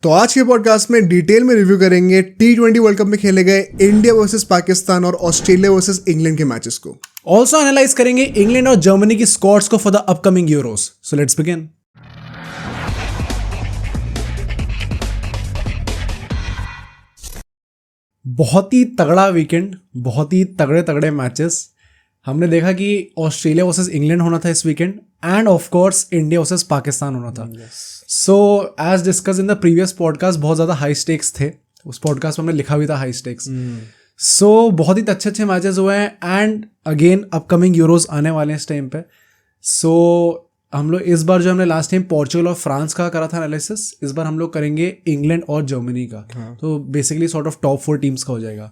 तो आज के पॉडकास्ट में डिटेल में रिव्यू करेंगे T20 वर्ल्ड कप में खेले गए इंडिया वर्सेस पाकिस्तान और ऑस्ट्रेलिया वर्सेस इंग्लैंड के मैचेस को। ऑल्सो एनालाइज करेंगे इंग्लैंड और जर्मनी की स्क्वाड्स को for the upcoming Euros. So let's begin. बहुत ही तगड़ा वीकेंड, बहुत ही तगड़े मैचेस। हमने देखा कि ऑस्ट्रेलिया वर्सेस इंग्लैंड होना था इस weekend and of course India versus Pakistan होना था। So as discussed in the previous podcast बहुत ज़्यादा हाई स्टेक्स थे। उस पॉडकास्ट में हमने लिखा भी था हाई स्टेक्स। सो बहुत ही अच्छे मैचेस हुए हैं एंड अगेन अपकमिंग यूरोज आने वाले हैं इस टाइम पे। सो हम लोग इस बार जो हमने लास्ट टाइम पोर्चुगल और फ्रांस का करा था एनालिसिस, इस बार हम लोग करेंगे इंग्लैंड और जर्मनी का। तो basically sort of top 4 teams का हो जाएगा।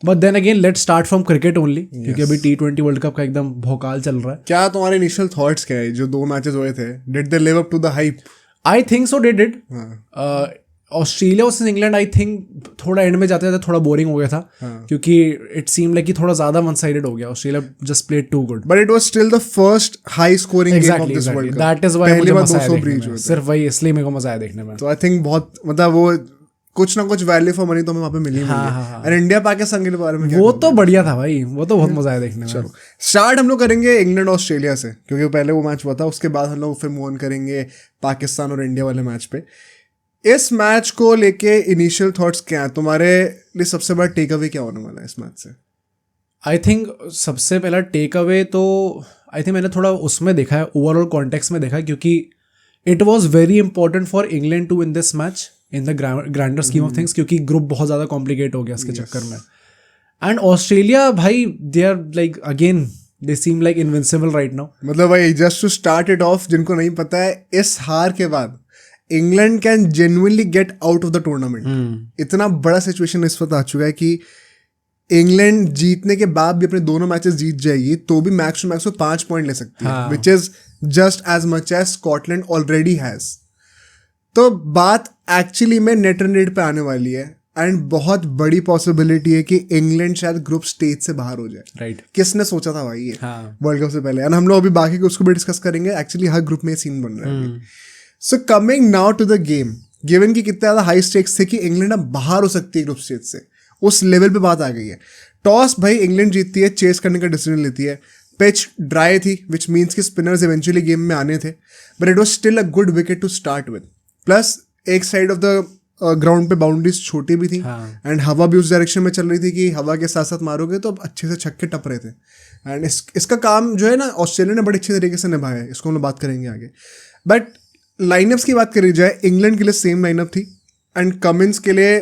But then again let's start from cricket only, क्योंकि अभी T20 वर्ल्ड कप का एकदम भौकाल चल रहा है। क्या तुम्हारे इनिशियल थॉट्स क्या है जो 2 मैचेस हुए थे? Did they live up to the hype? I think so they did. Australia versus England I think थोड़ा एंड में जाते जाते थोड़ा बोरिंग हो गया था, क्योंकि इट सीम लाइक कि थोड़ा ज्यादा वन साइडेड हो गया। Australia just played too good, but it was still the first high scoring game of this world cup. That is why मुझे मजा आया 200 देखने ब्रीच में। हुए थे। सिर्फ वही इसलिए मेरे को मजा आया देखने में। तो आई थिंक बहुत मतलब वो कुछ ना कुछ वैल्यू फॉर मनी तो हमें वहाँ पे मिली। और इंडिया पाकिस्तान के बारे में वो तो बढ़िया था भाई, वो तो बहुत मजा आया देखने में। चलो स्टार्ट हम लोग करेंगे इंग्लैंड ऑस्ट्रेलिया से, क्योंकि पहले वो मैच हुआ था। उसके बाद हम लोग फिर मूव ऑन करेंगे पाकिस्तान और इंडिया वाले मैच पे। इस मैच को लेके इनिशियल थॉट्स क्या है तुम्हारे लिए? सबसे बड़ा टेक अवे क्या होने वाला है इस मैच से? आई थिंक सबसे पहला टेक अवे तो आई थिंक मैंने थोड़ा उसमें देखा है, ओवरऑल कॉन्टेक्स्ट में देखा है, क्योंकि it was very important for England to win this match in the grander scheme of things, क्योंकि ग्रुप बहुत ज़्यादा कॉम्प्लिकेट हो गया इसके चक्कर में। एंड ऑस्ट्रेलिया भाई they are like again they seem like invincible right now. मतलब भाई just to start it off, जिनको नहीं पता है, इस हार के बाद England can genuinely get out of the tournament. इतना बड़ा सिचुएशन इस वक्त आ चुका है कि इंग्लैंड जीतने के बाद भी अपने दोनों मैचेस जीत जाएगी तो भी मैक्स टू मैक्स 5 पॉइंट ले सकती है, which is just as much as Scotland already has. तो बात एक्चुअली में नेट रन रेट पे आने वाली है एंड बहुत बड़ी पॉसिबिलिटी है कि इंग्लैंड शायद ग्रुप स्टेज से बाहर हो जाए। राइट किसने सोचा था भाई ये वर्ल्ड कप से पहले? एंड हम लोग अभी बाकी उसको भी डिस्कस करेंगे। एक्चुअली हर ग्रुप में सीन बन रहा है। So coming now to the game, given कि कितने ज़्यादा हाई स्टेक्स थे कि इंग्लैंड अब बाहर हो सकती है ग्रुप स्टेज से, उस लेवल पे बात आ गई है। टॉस भाई इंग्लैंड जीतती है, चेस करने का डिसीजन लेती है। पिच ड्राई थी, विच मीन्स कि स्पिनर्स इवेंचुअली गेम में आने थे, but it was still a good wicket to start with. Plus एक साइड ऑफ द ग्राउंड पे बाउंड्रीज छोटी भी थी एंड हवा भी उस डायरेक्शन में चल रही थी कि हवा के साथ साथ मारोगे तो अब अच्छे से छक्के टप रहे थे। एंड इसका काम जो है ना ऑस्ट्रेलिया ने बड़े अच्छे तरीके से निभाया है। इसको हम लोग बात करेंगे आगे। बट लाइनअप्स की बात करी जाए, इंग्लैंड के लिए सेम लाइनअप थी एंड कमिंस के लिए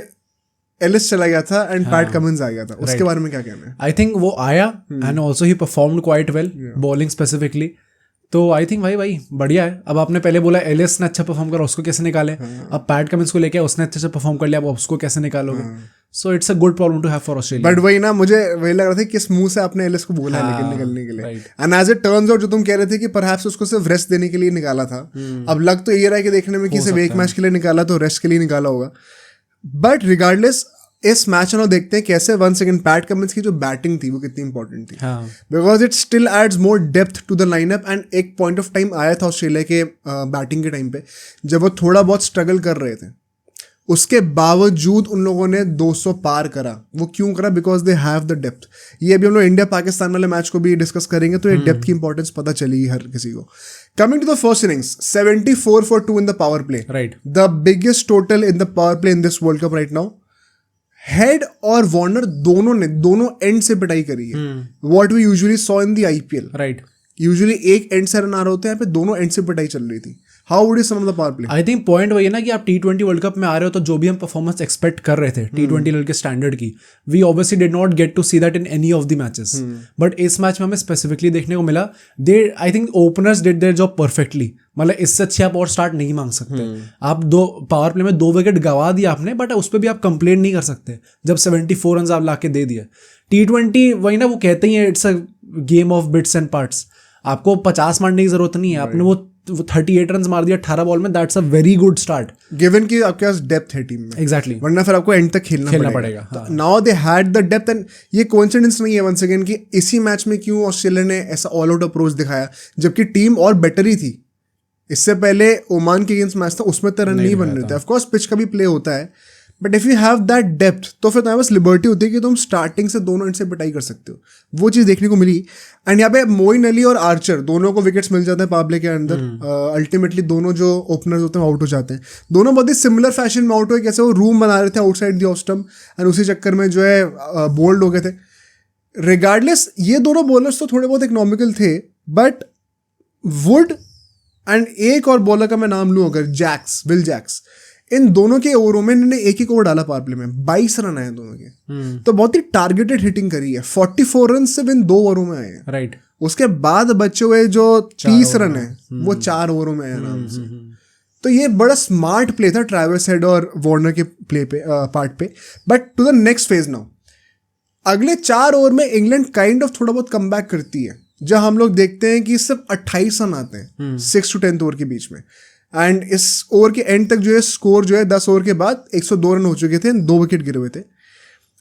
एलिस चला गया था एंड पैट कमिंस आ गया था। उसके बारे में क्या कहना है? आई थिंक वो आया and also he performed quite well, bowling specifically. तो आई थिंक भाई बढ़िया है। अब आपने पहले बोला एलिस ने अच्छा परफॉर्म करा, उसको कैसे निकाले? अब पैट कमिंस को लेके उसने अच्छे से परफॉर्म कर लिया, अब उसको कैसे निकालोगे? So it's a good problem to have for Australia. But वही ना, मुझे वही लग रहा था किस मुंह से आपने एलिस को बोला है लेकिन निकलने के लिए। And as it turns out जो तुम कह रहे थे कि परहैप्स उसको सिर्फ रेस्ट देने के लिए निकाला था, अब लग तो ये रहा है कि देखने में कि सिर्फ एक मैच के लिए निकाला तो रेस्ट के लिए निकाला होगा। बट रिगार्डलेस इस मैच में देखते हैं कैसे वंस अगेन पैट कमिंस की जो बैटिंग थी वो कितनी इंपॉर्टेंट थी, because it still adds more depth to the lineup. And एक पॉइंट ऑफ टाइम आया था ऑस्ट्रेलिया के बैटिंग के टाइम पे जब वो थोड़ा बहुत स्ट्रगल कर रहे थे, उसके बावजूद उन लोगों ने 200 पार करा। वो क्यों करा? Because they have the depth. ये अभी हम लोग इंडिया पाकिस्तान वाले मैच को भी डिस्कस करेंगे तो ये डेप्थ की इंपॉर्टेंस पता चलेगी हर किसी को। Coming to the first innings, 74 for 2 in the power play, right, the biggest total in the power play in this world cup right now. Head और वार्नर दोनों एंड से पिटाई करी है। What we usually saw in the IPL, right, usually एक end से run आ रहे होते हैं, यहाँ पे दोनों एंड से पिटाई चल रही थी। How would you sum the power play? I think point वही है ना कि आप T20 वर्ल्ड कप में आ रहे हो तो जो भी हम परफॉर्मेंस एक्सपेक्ट कर रहे थे T20 लेवल के स्टैंडर्ड की, we obviously did not get to see that in any of the matches. But इस मैच में हमें स्पेसिफिकली देखने को मिला, they I think openers did their job perfectly. मतलब इससे अच्छे आप और स्टार्ट नहीं मांग सकते। आप 2 पावर प्ले में 2 विकेट गवा दिया आपने, बट उस पर भी आप कंप्लेन नहीं कर सकते जब 74 रन आप ला के दे दिए। T20 वही ना, वो कहते ही है it's a game of bits and parts. आपको 50 मारने की जरूरत नहीं है, आपने वो 38 रन मार दिया 18 बॉल में, that's a very good start, given कि आपके पास डेप्थ है टीम में। एग्जैक्टली, वरना फिर आपको एंड तक खेलना पड़ेगा। Now they had the depth and ये कोइंसिडेंस नहीं है वंस अगेन कि इसी मैच में क्यों ऑस्ट्रेलिया ने ऐसा ऑल आउट अप्रोच दिखाया जबकि टीम और बेटर ही थी। इससे पहले ओमान के अगेंस्ट मैच था, उसमें तो रन नहीं बन रहे थे। ऑफ कोर्स पिच का भी प्ले होता है, but if you have that depth तो फिर तुम्हारे पास लिबर्टी होती है कि तुम स्टार्टिंग से दोनों एंड से पिटाई कर सकते हो। वो चीज़ देखने को मिली। एंड यहाँ पे मोइन अली और आर्चर दोनों को विकेट्स मिल जाते हैं पावर प्ले के अंदर। अल्टीमेटली दोनों जो ओपनर्स होते हैं आउट हो जाते हैं। दोनों बहुत ही सिमिलर फैशन में आउट हुए, कैसे वो रूम बना रहे थे outside the off stump and उसी चक्कर में जो है बोल्ड हो गए थे। रिगार्डलेस ये दोनों बॉलर्स तो थोड़े बहुत इकोनॉमिकल थे, बट वुड एंड एक और बॉलर का मैं नाम लूँ अगर, विल जैक्स, इन दोनों के ओवरों में इन्होंने एक ओवर डाला पावर प्ले में, 22 रन आए दोनों के। तो बहुत ही टारगेटेड हिटिंग करी है। 44 रन सिर्फ इन 2 ओवरों में आए हैं। राइट। उसके बाद बचे हुए जो 30 रन है वो 4 ओवरों में आए आराम से। तो ये बड़ा स्मार्ट प्ले था ट्रैविस हेड और वार्नर के प्ले पे पार्ट पे। But to the next phase now, अगले 4 ओवर में इंग्लैंड काइंड ऑफ थोड़ा बहुत कम बैक करती है, जहाँ हम लोग देखते हैं कि सिर्फ 28 रन आते हैं 6 to 10 ओवर के बीच में। एंड इस ओवर के एंड तक जो है स्कोर जो है 10 ओवर के बाद 102 रन हो चुके थे, 2 विकेट गिरे हुए थे।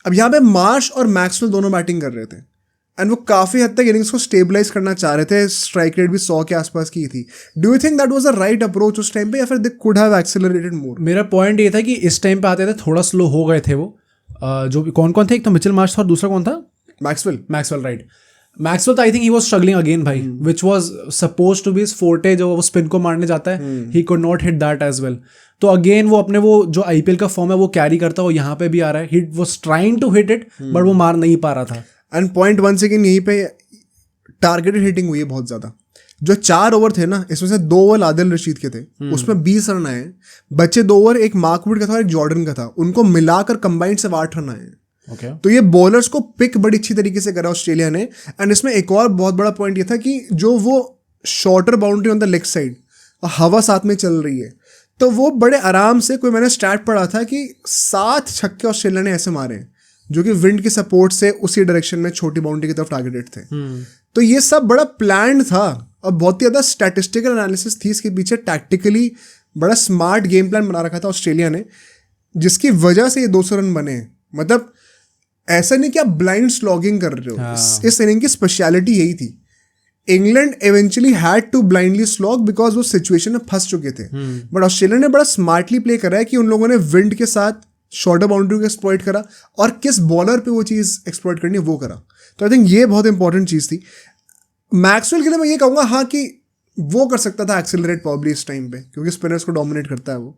अब यहाँ पे मार्श और मैक्सवेल दोनों बैटिंग कर रहे थे एंड वो काफ़ी हद तक इनिंग्स को स्टेबलाइज करना चाह रहे थे। स्ट्राइक रेट भी 100 के आसपास की थी। Do you think that was the right approach उस टाइम पे, या फिर दे कुड हैव एक्सेलरेटेड मोर? मेरा पॉइंट ये था कि इस टाइम पे आते थे थोड़ा स्लो हो गए थे वो। जो भी कौन कौन थे, एक तो मिचेल मार्श था और दूसरा कौन था? Maxwell right. Maxwell I think he was struggling again भाई, which was suppose to be his forte. जो वो स्पिन को मारने जाता है, he could not hit that as well. तो अगेन वो अपने वो जो आईपीएल का फॉर्म है वो कैरी करता है, वो यहाँ पे भी आ रहा है। He was trying to hit it but वो मार नहीं पा रहा था। एंड पॉइंट वन सेकेंड यहीं पे टारगेटेड हिटिंग हुई है बहुत ज्यादा। जो 4 ओवर थे ना, इसमें से 2 ओवर आदिल रशीद के थे, उसमें 20 रन आए। बचे 2 ओवर एक मार्कवुड का था और एक जॉर्डन का था, उनको मिलाकर कंबाइंड से 8 रन आए। तो ये बॉलर्स को पिक बड़ी अच्छी तरीके से करा ऑस्ट्रेलिया ने। एंड इसमें एक और बहुत बड़ा पॉइंट ये था कि जो वो shorter boundary on the leg side और हवा साथ में चल रही है, तो वो बड़े आराम से, कोई मैंने स्टैट पढ़ा था कि 7 छक्के ऑस्ट्रेलिया ने ऐसे मारे हैं जो कि विंड की सपोर्ट से उसी डायरेक्शन में छोटी बाउंड्री की तरफ टारगेटेड थे। तो ये सब बड़ा प्लान्ड था और बहुत ही ज़्यादा स्टैटिस्टिकल एनालिसिस थी इसके पीछे। टैक्टिकली बड़ा स्मार्ट गेम प्लान बना रखा था ऑस्ट्रेलिया ने, जिसकी वजह से ये 200 रन बने। मतलब ऐसा नहीं कि आप ब्लाइंड स्लॉगिंग कर रहे हो। इस इनिंग की स्पेशलिटी यही थी। England eventually had to blindly slog because वो सिचुएशन में फंस चुके थे। बट ऑस्ट्रेलिया ने बड़ा स्मार्टली प्ले करा है कि उन लोगों ने विंड के साथ शॉर्टर बाउंड्री को एक्सप्लॉइट करा और किस बॉलर पे वो चीज़ एक्सप्लॉइट करनी है वो करा। तो आई थिंक ये बहुत इंपॉर्टेंट चीज़ थी। मैक्सवेल के लिए मैं ये कहूँगा हाँ कि वो कर सकता था एक्सेलरेट प्रॉब्ली इस टाइम पे, क्योंकि स्पिनर्स को डोमिनेट करता है वो।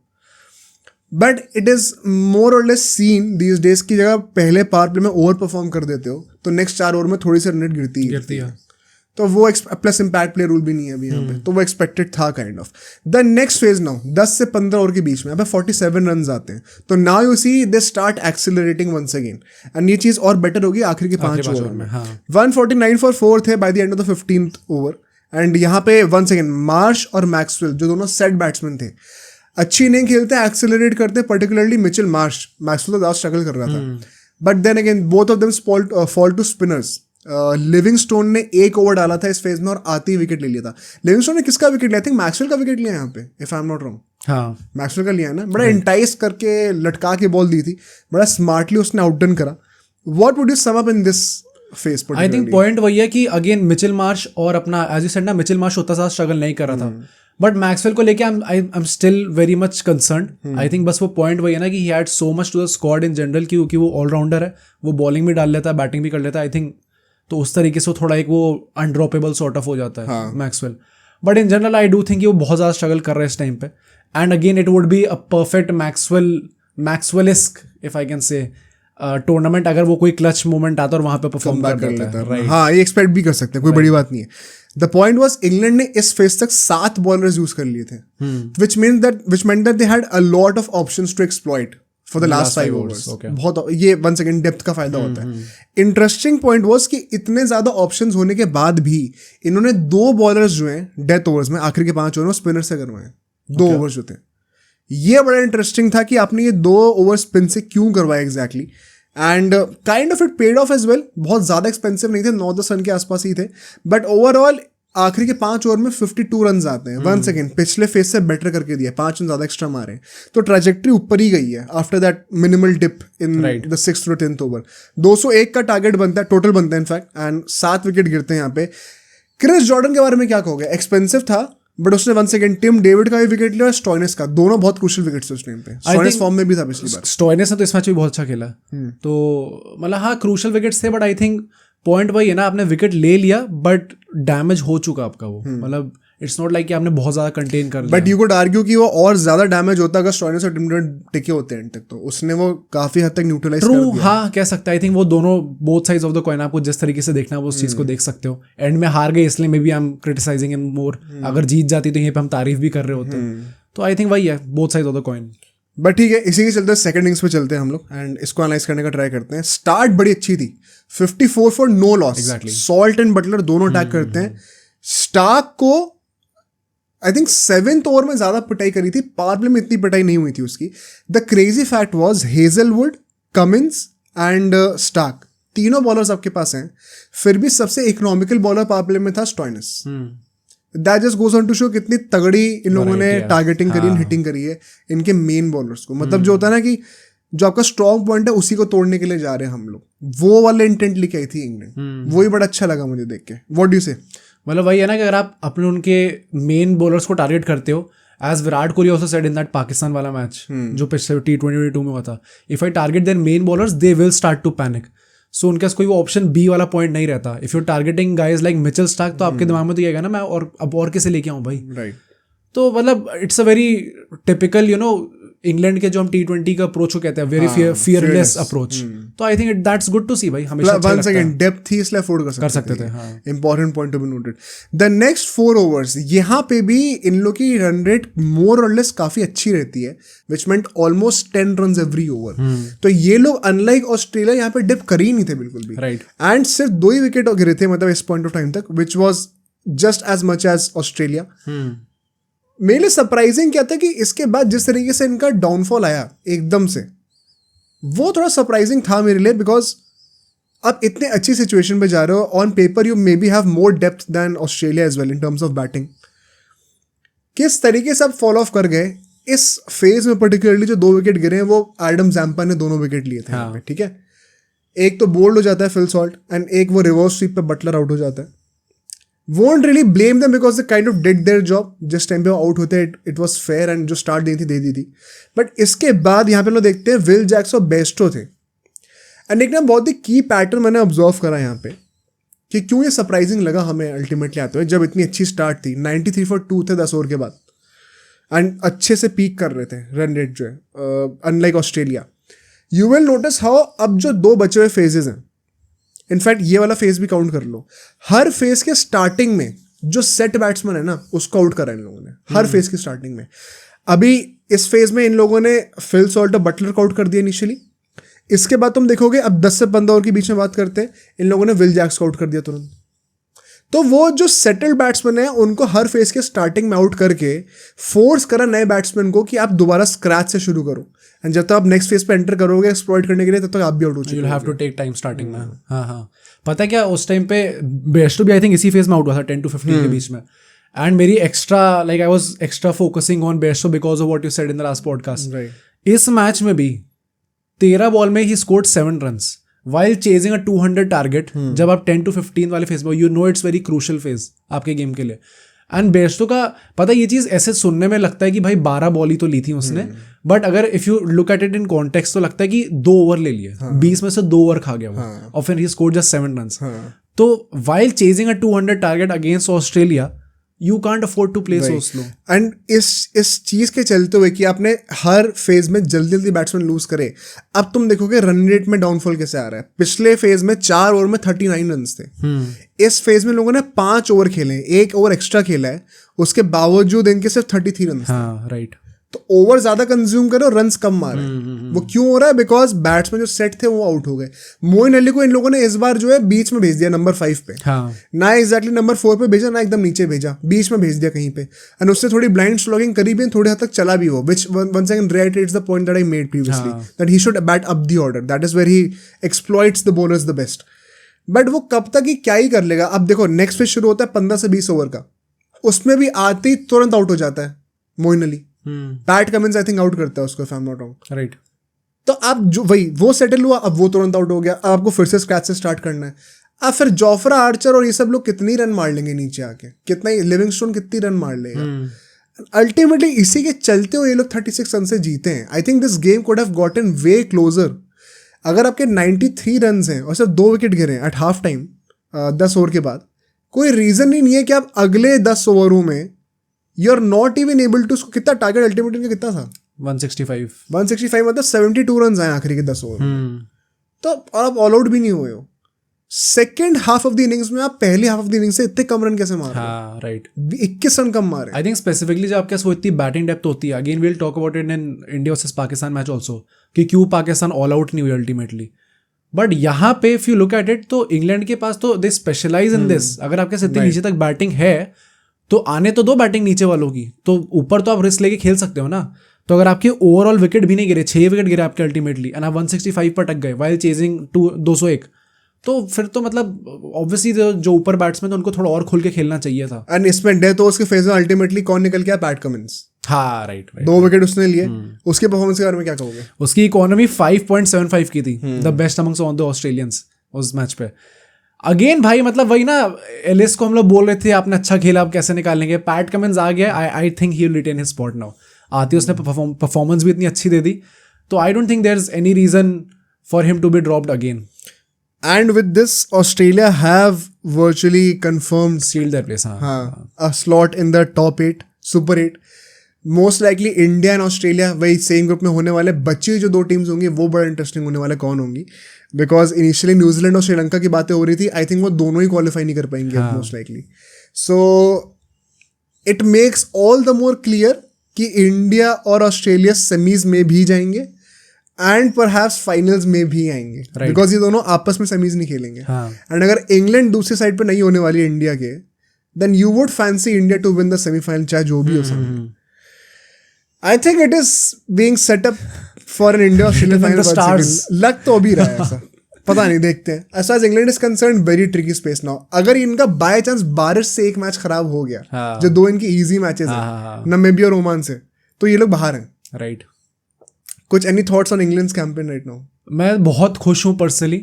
बट इट इज़ मोर और लेस सीन दीज डेज की जगह पहले पावर प्ले में ओवर परफॉर्म कर देते हो तो नेक्स्ट 4 ओवर में थोड़ी सी रन रेट गिरती है। तो वो प्लस इम्पैक्ट प्ले रूल भी नहीं है अभी यहाँ पे, तो वो एक्सपेक्टेड था kind of. The next phase now 10 से 15 ओवर के बीच में यहाँ पे 47 रन आते हैं। तो now you see they start accelerating once again and ये चीज़ और बेटर होगी आखिर के 5 ओवर में। 149 फॉर 4 थे by the end of the 15th over. And यहाँ पे वंस अगेन मार्श और मैक्सवेल जो दोनों सेट बैट्समैन थे, अच्छी इनिंग खेलते हैं, एक्सेलरेट करते हैं, पर्टिकुलरली मिचेल मार्श। मैक्सवेल तो ज़्यादा स्ट्रगल कर रहा था, but then again both of them fall to spinners. Livingstone ने 1 ओवर डाला था इस फेज में और आते ही विकेट ले लिया था। लिविंगस्टोन ने किसका विकेट लिया? आई थिंक मैक्सवेल का विकेट लिया यहाँ पे, if I am not wrong. हाँ, मैक्सवेल का लिया ना, बड़ा इंटाइस करके लटका के बॉल दी थी, बड़ा स्मार्टली उसने आउटडन करा। What would you sum up in this phase? I think point वही है कि अगेन मिचेल मार्श और अपना एज यू सेड ना, मिचेल मार्श उतना ज़्यादा स्ट्रगल नहीं कर रहा था, बट मैक्सवेल को लेके I am still very much concern. I think बस वो पॉइंट वही है ना कि he had so much to the squad in general, क्योंकि वो ऑलराउंडर है, वो बॉलिंग भी डाल लेता है, बैटिंग भी कर लेता है। आई थिंक तो उस तरीके से वो थोड़ा एक वो अनड्रॉपेबल सॉर्ट ऑफ हो जाता है Maxwell. But in general I do think वो बहुत ज़्यादा स्ट्रगल कर रहे हैं इस टाइम पे। And again it would be a perfect Maxwellesque if I can say tournament, अगर वो कोई क्लच मोमेंट आता है और वहाँ पे परफॉर्म कर लेता है। हाँ, ये एक्सपेक्ट भी कर सकते हैं, कोई बड़ी बात नहीं है। द पॉइंट वाज इंग्लैंड ने इस फेज तक 7 बॉलर्स यूज कर लिए थे, which meant that they had a lot of options to exploit for the last 5 overs. बहुत ये once again डेप्थ का फायदा होता है। इंटरेस्टिंग पॉइंट वाज कि इतने ज्यादा ऑप्शंस होने के बाद भी इन्होंने 2 बॉलर्स जो हैं डेथ ओवर्स में, आखिर के 5 ओवर में स्पिनर से करवाए 2 ओवर्स जो थे। ये बड़ा इंटरेस्टिंग था कि आपने ये 2 ओवर स्पिन से क्यों करवाए exactly. And kind of it paid off as well. बहुत ज़्यादा एक्सपेंसिव नहीं थे, 9-10 रन के आसपास ही थे, बट ओवरऑल आखिरी के 5 ओवर में 52 रन आते हैं। वंस अगेन पिछले फेज से बेटर करके दिया, 5 रन ज़्यादा एक्स्ट्रा मारे, तो ट्रैजेक्टरी ऊपर ही गई है after that minimal dip in the 6th to 10th over. 201 का टारगेट बनता है, टोटल बनता है इनफैक्ट, एंड 7 विकेट गिरते हैं यहाँ पे। क्रिस जॉर्डन के बारे में क्या कहोगे? एक्सपेंसिव था बट उसने वन सेकंड टिम डेविड का भी विकेट लिया और स्टॉइनिस का, दोनों बहुत क्रूशियल विकेट्स थे उस टाइम पे। स्टॉइनिस फॉर्म में भी था पिछली बार। स्टॉइनिस ने तो इस मैच में बहुत अच्छा खेला, तो मतलब हाँ क्रूशियल विकेट्स थे, बट आई थिंक पॉइंट वही है ना, आपने विकेट ले लिया बट डैमेज हो चुका आपका वो, मतलब इट्स नॉट लाइक कि आपने बहुत ज्यादा कंटेन कर लिया। बट यू कुड आर्ग्यू कि वो और ज्यादा डैमेज होता अगर स्टॉइनिस और टिम डेविड टिके होते हैं तक, तो उसने वो काफी हद तक न्यूट्रलाइज कर दिया। हाँ कह सकते हैं। आई थिंक वो दोनों both sides of the coin, आपको जिस तरीके से देखना है वो उस चीज को देख सकते हो। एंड में हार गए इसलिए maybe I am criticising him more, अगर जीत जाती तो यहीं पे हम तारीफ भी कर रहे होते। तो आई थिंक वही है, both sides of the coin. But ठीक है, इसी के चलते सेकंड इनिंग्स पे चलते हैं हम लोग एंड इसको एनालाइज करने का ट्राई करते हैं। स्टार्ट बड़ी अच्छी थी, 54 for no loss. Salt and Buttler दोनों अटैक करते हैं। स्टार्क को आई थिंक 7th ओवर में ज्यादा पिटाई करी थी, पावर प्ले में इतनी पिटाई नहीं हुई थी उसकी। The crazy fact was Hazlewood, Cummins and Starc तीनों बॉलर्स आपके पास हैं, फिर भी सबसे इकोनॉमिकल बॉलर पावर प्ले में था Stoinis. That just goes on to show कितनी तगड़ी इन लोगों ने टारगेटिंग करी है, हिटिंग करी है इनके मेन बॉलर्स को। मतलब जो होता है ना कि जो आपका स्ट्रॉन्ग पॉइंट है उसी को तोड़ने के लिए जा रहे हैं हम लोग, वो वाले इंटेंट लेके आई थी इंग्लैंड। वही बड़ा अच्छा लगा मुझे देख के। व्हाट डू यू से? मतलब वही है ना कि अगर आप अपने उनके मेन बॉलर्स को टारगेट करते हो, as Virat Kohli also said in that Pakistan वाला मैच जो पिछले T20 में हुआ था, if I target their main bowlers they will start to panic. So उनके पास कोई वो ऑप्शन बी वाला पॉइंट नहीं रहता। If you targeting guys like Mitchell Starc, तो आपके दिमाग में तो ये है ना मैं और अब और किसे लेके आऊँ भाई। राइट। तो मतलब it's a very typical you know England के जो हम T20 का अप्रोच को कहते हैं, वेरी फियरलेस अप्रोच। तो I think that's good to see भाई, हमेशा अच्छा लगता है। डेप्थ थी इसलिए अफोर्ड कर सकते थे। Important point to be noted. The next 4 overs यहाँ पे भी इन लोग की रन रेट मोर और लेस काफी अच्छी रहती है, विच मेंट ऑलमोस्ट 10 रन एवरी ओवर। तो ये लोग अनलाइक ऑस्ट्रेलिया यहाँ पे डिप कर ही नहीं थे बिल्कुल भी। राइट। एंड सिर्फ 2 ही विकेट गिरे थे मतलब इस पॉइंट ऑफ टाइम तक, which was just as much as Australia. मेरे लिए सरप्राइजिंग क्या था कि इसके बाद जिस तरीके से इनका डाउनफॉल आया एकदम से, वो थोड़ा सरप्राइजिंग था मेरे लिए। बिकॉज अब इतने अच्छी सिचुएशन पे जा रहे हो, on paper you maybe have more depth than Australia as well in terms of batting. किस तरीके से अब फॉलो ऑफ कर गए इस फेज में, पर्टिकुलरली जो 2 विकेट गिरे हैं वो एडम जैम्पा ने दोनों विकेट लिए थे। ठीक है, एक तो बोल्ड हो जाता है फिल सॉल्ट एंड एक वो रिवर्स स्वीप पे बटलर आउट हो जाता है। Won't really blame them because they kind of did their job. जिस टाइम पे आउट होते हैं it was fair and जो स्टार्ट दी थी दे दी थी। बट इसके बाद यहाँ पे लोग देखते हैं विल जैक्स और बेस्टो थे। एंड एक ना बहुत ही की पैटर्न मैंने ऑब्जर्व करा यहाँ पे कि क्यों ये सरप्राइजिंग लगा हमें अल्टीमेटली आते हुए, जब इतनी अच्छी स्टार्ट थी 93 for 2 थे 10 ओवर के बाद एंड अच्छे से पीक कर रहे थे रन रेट जो है, unlike Australia. You will notice how अब जो 2 बचे हुए फेजेस हैं, इनफैक्ट ये वाला फेज भी काउंट कर लो, हर फेज के स्टार्टिंग में जो सेट बैट्समैन है ना उसको आउट करा इन लोगों ने हर फेज की स्टार्टिंग में। अभी इस फेज में इन लोगों ने फिल सॉल्ट और बटलर को आउट कर दिया इनिशियली। इसके बाद तुम देखोगे अब 10 से 15 ओवर के बीच में बात करते हैं, इन लोगों ने विल जैक्स को आउट कर दिया तुरंत। तो वो जो सेटल्ड बैट्समैन है उनको हर फेज के स्टार्टिंग में आउट करके फोर्स करा नए बैट्समैन को कि आप दोबारा स्क्रैच से शुरू करो, एंड जब तक आप नेक्स्ट फेज पे एंटर करोगे एक्सप्लॉइट करने के लिए तब तक आप भी आउट हो चुके हो। You have to take time starting में। हाँ पता है क्या, उस टाइम पे बेस्टो भी आई थिंक इसी फेज में आउट हुआ था 10 to 15 के बीच में। एंड मेरी extra like I was extra focusing on Bairstow because of what you said in the last podcast. इस मैच में भी 13 बॉल में he scored 7 runs while chasing a 200 target. जब आप 10 to 15 वाले फेज में, you know it's very crucial phase आपके game के लिए। एंड बेस्टो का पता है, ये चीज ऐसे सुनने में लगता है कि भाई 12 बॉल ही तो ली थी उसने, बट अगर if you look at it in context तो लगता है कि 2 ओवर ले लिए, 20 में से 2 ओवर खा गया वो, और फिर ही स्कोर्ड जस्ट 7 runs। तो while chasing a 200 target against Australia, you can't afford to play so slow. And इस चीज के चलते हुए कि आपने हर फेज में जल्दी जल्दी बैट्समैन लूज करे, अब तुम देखोगे रन रेट में डाउनफॉल कैसे आ रहा है। पिछले फेज में 4 ओवर में 39 रन थे। इस फेज में लोगों ने 5 ओवर खेले, 1 ओवर एक्स्ट्रा खेला है, उसके बावजूद इनके सिर्फ 33 रन। हाँ राइट। तो ओवर ज्यादा कंज्यूम करे और रन्स कम मारे। वो क्यों हो रहा है? बिकॉज बैट्समैन जो सेट थे वो आउट हो गए। मोइन अली को इन लोगों ने इस बार जो है बीच में भेज दिया नंबर 5 पे। ना एग्जैक्टली नंबर 4 पे भेजा, ना एकदम नीचे भेजा, बीच में भेज दिया कहीं पे। एंड उससे थोड़ी ब्लाइंड स्लॉगिंग करी भी, थोड़ी हद तक चला भी हो, which once again reiterates the point that I made previously, that he should bat up the order. That is where he exploits the bowlers the best. But वो कब तक ही क्या ही कर लेगा? अब देखो नेक्स्ट फेज शुरू होता है 15 से 20 ओवर का, उसमें भी आते ही तुरंत आउट हो जाता है Moeen Ali. Pat Cummins I think out करता है उसको, if I am not wrong. Right. तो अब जो वो सेटल हुआ, अब वो तुरंत आउट हो गया, अब आपको फिर से स्क्रैच से स्टार्ट करना है। अब फिर जोफ्रा आर्चर और ये सब लोग कितनी रन मार लेंगे नीचे आके, कितना ही लिविंगस्टोन कितनी रन मार लेगा। अल्टीमेटली इसी के चलते हुए ये लोग 36 रन से जीते हैं। I think this game could have gotten way closer. अगर आपके 93 रन हैं और सिर्फ 2 विकेट गिरे एट हाफ टाइम 10 ओवर के बाद, कोई रीजन ही नहीं है कि आप अगले 10 ओवरों में you are not even able to. कितना टारगेट अल्टीमेटली का कितना था? 165 मतलब 72 रन आए आखिरी के 10 ओवर में। तो और आप ऑल आउट भी नहीं हुए हो। Second half of the innings में आप पहली हाफ ऑफ द इनिंग्स से इतने कम रन कैसे मार रहे हो? राइट, 21 रन कम मारे। आई थिंक स्पेसिफिकली जब आपके पास वो इतनी बैटिंग डेप्थ होती है, again we'll talk about it in India versus Pakistan match also, कि क्यों पाकिस्तान ऑल आउट नहीं हुई अल्टीमेटली। बट यहाँ पे if you look at it तो इंग्लैंड के पास तो दे स्पेशलाइज इन दिस। अगर आपके इतनी नीचे तक बैटिंग है तो आने तो दो बैटिंग नीचे वालों की, तो ऊपर तो आप रिस्क लेके खेल सकते हो ना। तो अगर आपके ओवरऑल विकेट भी नहीं गिरे, 6 विकेट गिरे आपके अल्टीमेटली, एंड आप 165 पर टक गए वाइल चेजिंग 201, तो फिर तो मतलब ऑब्वियसली जो ऊपर बैट्समैन उनको थोड़ा और खुल के खेलना चाहिए था। एंड इसमें डेथ ओवर्स के फेज में अल्टीमेटली कौन निकल गया? PAT Cummins. हाँ राइट, 2 विकेट उसने लिए। उसके परफॉर्मेंस के बारे में क्या कहोगे? उसकी इकोनॉमी 5.75 की थी, the best amongst on the Australians उस मैच पे। अगेन भाई मतलब वही ना, एलिस को हम लोग बोल रहे थे आपने अच्छा खेला, आप कैसे निकालेंगे? पैट कमिंस आ गया, I think he will retain his spot now. आती उसने परफॉर्मेंस भी इतनी अच्छी दे दी, तो I don't think there is any reason for him to be dropped again. And with this, Australia have virtually confirmed sealed their place. a slot in the top 8, Super 8. Most likely India and Australia वही same group में होने वाले। बची हुई जो 2 teams होंगी वो बड़ा इंटरेस्टिंग होने वाले कौन होंगी, बिकॉज इनिशियली न्यूजीलैंड और श्रीलंका की बातें हो रही थी। आई थिंक वो दोनों ही क्वालिफाई नहीं कर पाएंगे most likely. So it makes all the more clear कि इंडिया और ऑस्ट्रेलिया सेमीज में भी जाएंगे एंड परहैप्स फाइनल्स में भी आएंगे, बिकॉज ये दोनों आपस में सेमीज नहीं खेलेंगे। एंड अगर इंग्लैंड दूसरी साइड पे नहीं होने वाली इंडिया के, then you would fancy India to win the semifinal, चाहे जो भी हो सकता। I think it is being set up for an India Australia final. लग तो अभी रहा है ऐसा, पता नहीं, देखते हैं। As far as England is concern, very tricky space now. अगर इनका बाय चांस बारिश से एक मैच खराब हो गया, जो 2 इनकी इजी मैचेस हैं नामीबिया और ओमान से, तो ये लोग बाहर हैं। राइट, कुछ any thoughts on England's campaign right now? मैं बहुत खुश हूँ पर्सनली।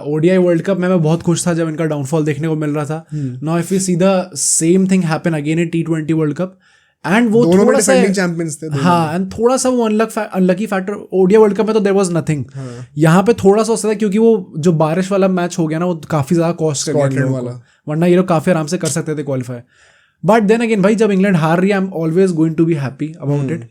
ओडीआई वर्ल्ड कप में मैं बहुत खुश था जब इनका डाउनफॉल देखने को मिल रहा था। Now if you see the same thing happen again in T20 world cup, and वो थोड़ा सा चैंपियंस थे। हाँ, एंड थोड़ा सा वो unlucky factor ODI world cup में तो देयर वाज नथिंग। यहाँ पे थोड़ा सा हो सकता है क्योंकि वो जो बारिश वाला मैच हो गया ना, वो काफी ज्यादा कॉस्ट कर गया वाला, वरना ये लोग काफी आराम से कर सकते थे क्वालिफाई। बट देन अगेन भाई, जब इंग्लैंड हार रही है, I am always going to be happy about it.